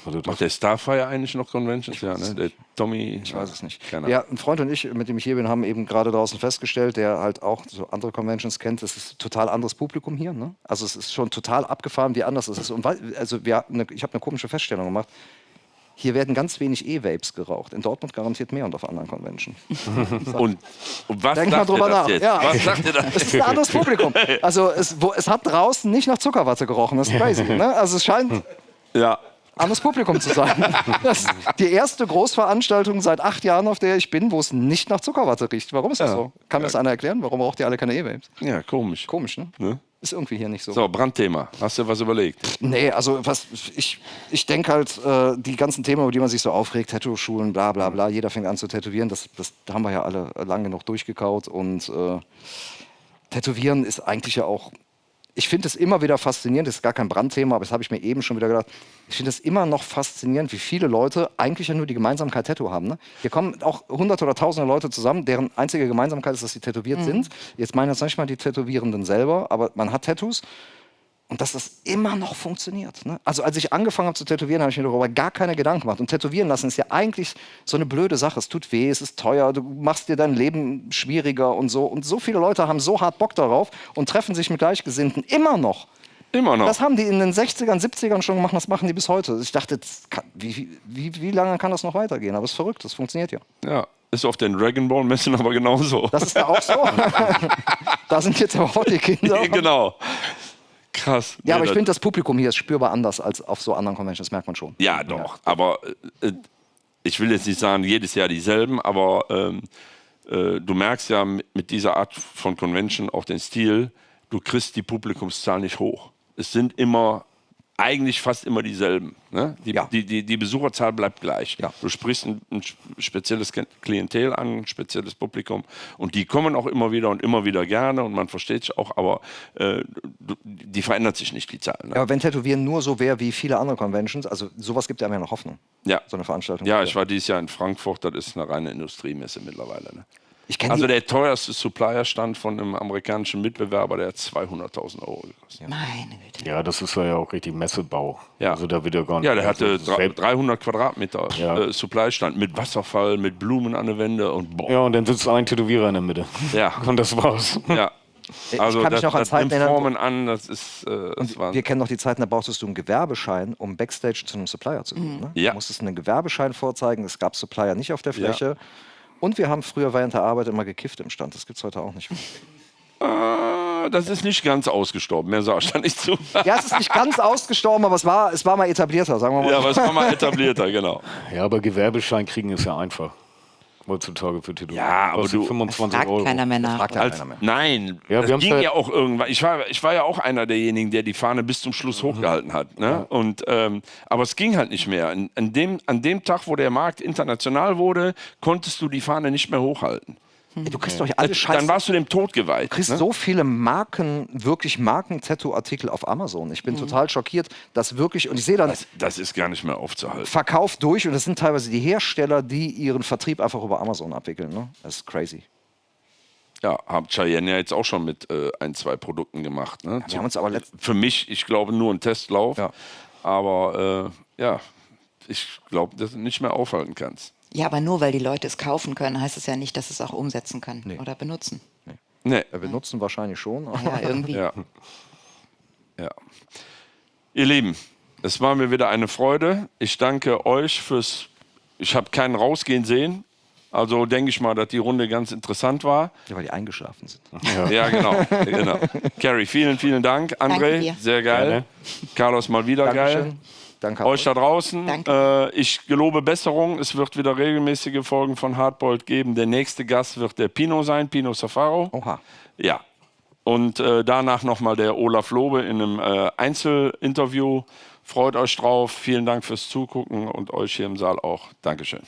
Also macht der Starfire eigentlich noch Conventions? Ja, ne? Der Tommy? Ich weiß es nicht. Ja, ein Freund und ich, mit dem ich hier bin, haben eben gerade draußen festgestellt, der halt auch so andere Conventions kennt, es ist ein total anderes Publikum hier. Ne? Also es ist schon total abgefahren, wie anders es ist. Und also ich habe eine komische Feststellung gemacht. Hier werden ganz wenig E-Vapes geraucht. In Dortmund garantiert mehr und auf anderen Conventions. Und was Denk mal drüber nach. Jetzt? Ja. Was sagt ihr das? Es ist ein anderes Publikum. Also es hat draußen nicht nach Zuckerwatte gerochen. Das ist crazy. Ne? Also es scheint anderes Publikum zu sein. Das ist die erste Großveranstaltung seit 8 Jahren, auf der ich bin, wo es nicht nach Zuckerwatte riecht. Warum ist das so? Kann mir das einer erklären? Warum raucht ihr alle keine E-Vapes? Ja, komisch. Komisch, ne? Ist irgendwie hier nicht so. So, Brandthema. Hast du was überlegt? Nee, also ich denke halt, die ganzen Themen, über die man sich so aufregt, Tattoo-Schulen, bla bla bla, jeder fängt an zu tätowieren, das haben wir ja alle lange genug durchgekaut. Und Tätowieren ist eigentlich ja auch, ich finde es immer wieder faszinierend, das ist gar kein Brandthema, aber das habe ich mir eben schon wieder gedacht, ich finde es immer noch faszinierend, wie viele Leute eigentlich ja nur die Gemeinsamkeit Tattoo haben. Ne? Hier kommen auch Hunderte oder Tausende Leute zusammen, deren einzige Gemeinsamkeit ist, dass sie tätowiert sind. Jetzt meinen jetzt nicht mal die Tätowierenden selber, aber man hat Tattoos. Und dass das immer noch funktioniert. Ne? Also als ich angefangen habe zu tätowieren, habe ich mir darüber gar keine Gedanken gemacht. Und tätowieren lassen ist ja eigentlich so eine blöde Sache. Es tut weh, es ist teuer, du machst dir dein Leben schwieriger und so. Und so viele Leute haben so hart Bock darauf und treffen sich mit Gleichgesinnten immer noch. Immer noch. Das haben die in den 60ern, 70ern schon gemacht, das machen die bis heute. Ich dachte, wie lange kann das noch weitergehen? Aber es ist verrückt, das funktioniert ja. Ja, ist auf den Dragon Ball Messen aber genauso. Das ist da auch so. Da sind jetzt aber auch die Kinder. Genau. Krass. Ja, aber ich finde, das Publikum hier ist spürbar anders als auf so anderen Conventions, das merkt man schon. Ja, doch. Aber ich will jetzt nicht sagen, jedes Jahr dieselben, aber du merkst ja mit dieser Art von Convention auch den Stil, du kriegst die Publikumszahl nicht hoch. Es sind eigentlich fast immer dieselben. Ne? Die Besucherzahl bleibt gleich. Ja. Du sprichst ein spezielles Klientel an, ein spezielles Publikum und die kommen auch immer wieder gerne und man versteht sich auch, aber die verändert sich nicht, die Zahl. Ne? Ja, aber wenn Tätowieren nur so wäre wie viele andere Conventions, also sowas gibt ja immer noch Hoffnung. Ja. So eine Veranstaltung. Ja, ich war dieses Jahr in Frankfurt, das ist eine reine Industriemesse mittlerweile. Ne? Also der teuerste Supplier-Stand von einem amerikanischen Mitbewerber, der hat 200.000 € gekostet. Meine Güte. Ja, das ist ja auch richtig Messebau. Ja. Also da wird ja gar nicht. Ja, der hatte 300 Quadratmeter Ja. Supply-Stand mit Wasserfall, mit Blumen an der Wände und boah. Ja, und dann sitzt ein Tätowierer in der Mitte. Ja. Und das war's. Ja. Also ich kann mich noch an Zeiten erinnern. Formen an, das ist Wir kennen noch die Zeiten, da brauchtest du einen Gewerbeschein, um Backstage zu einem Supplier zu gehen. Ne? Ja. Du musstest einen Gewerbeschein vorzeigen, es gab Supplier nicht auf der Fläche. Ja. Und wir haben früher während der Arbeit immer gekifft im Stand. Das gibt es heute auch nicht mehr. Das ist nicht ganz ausgestorben, mehr sag ich da nicht zu. Ja, es ist nicht ganz ausgestorben, aber es war mal etablierter, sagen wir mal. Ja, aber es war mal etablierter, genau. Ja, aber Gewerbeschein kriegen ist ja einfach. Heutzutage für Tätowierer. Ja, aber kostet du 25 Fragt Euro. keiner mehr nach. Nein, Ja, das wir ging haben's ja auch irgendwann. Ich war ja auch einer derjenigen, der die Fahne bis zum Schluss hochgehalten hat. Ne? Ja. Und, aber es ging halt nicht mehr. An dem Tag, wo der Markt international wurde, konntest du die Fahne nicht mehr hochhalten. Ey, du kriegst doch alle Scheiße. Dann warst du dem Tod geweiht. Du kriegst so viele Marken-Tattoo-Artikel auf Amazon. Ich bin total schockiert, dass wirklich, und ich sehe dann, das ist gar nicht mehr aufzuhalten. Verkauf durch, und das sind teilweise die Hersteller, die ihren Vertrieb einfach über Amazon abwickeln. Ne? Das ist crazy. Ja, haben Cheyenne ja jetzt auch schon mit 1, 2 Produkten gemacht. Ne? Wir haben uns aber für mich, ich glaube, nur ein Testlauf. Ja. Aber ich glaube, dass du nicht mehr aufhalten kannst. Ja, aber nur weil die Leute es kaufen können, heißt es ja nicht, dass sie es auch umsetzen können oder benutzen. Nee. Wir nutzen wahrscheinlich schon. Ja, irgendwie. Ja. Ihr Lieben, es war mir wieder eine Freude. Ich danke euch ich habe keinen rausgehen sehen. Also denke ich mal, dass die Runde ganz interessant war. Ja, weil die eingeschlafen sind. Ja, genau. Carrie, vielen, vielen Dank. André, sehr geil. Gerne. Carlos, mal wieder Dankeschön. geil. Danke Euch da draußen. Danke. Ich gelobe Besserung. Es wird wieder regelmäßige Folgen von Hardboiled geben. Der nächste Gast wird der Pino sein, Pino Safaro. Oha. Ja. Und danach nochmal der Olaf Lobe in einem Einzelinterview. Freut euch drauf. Vielen Dank fürs Zugucken und euch hier im Saal auch. Dankeschön.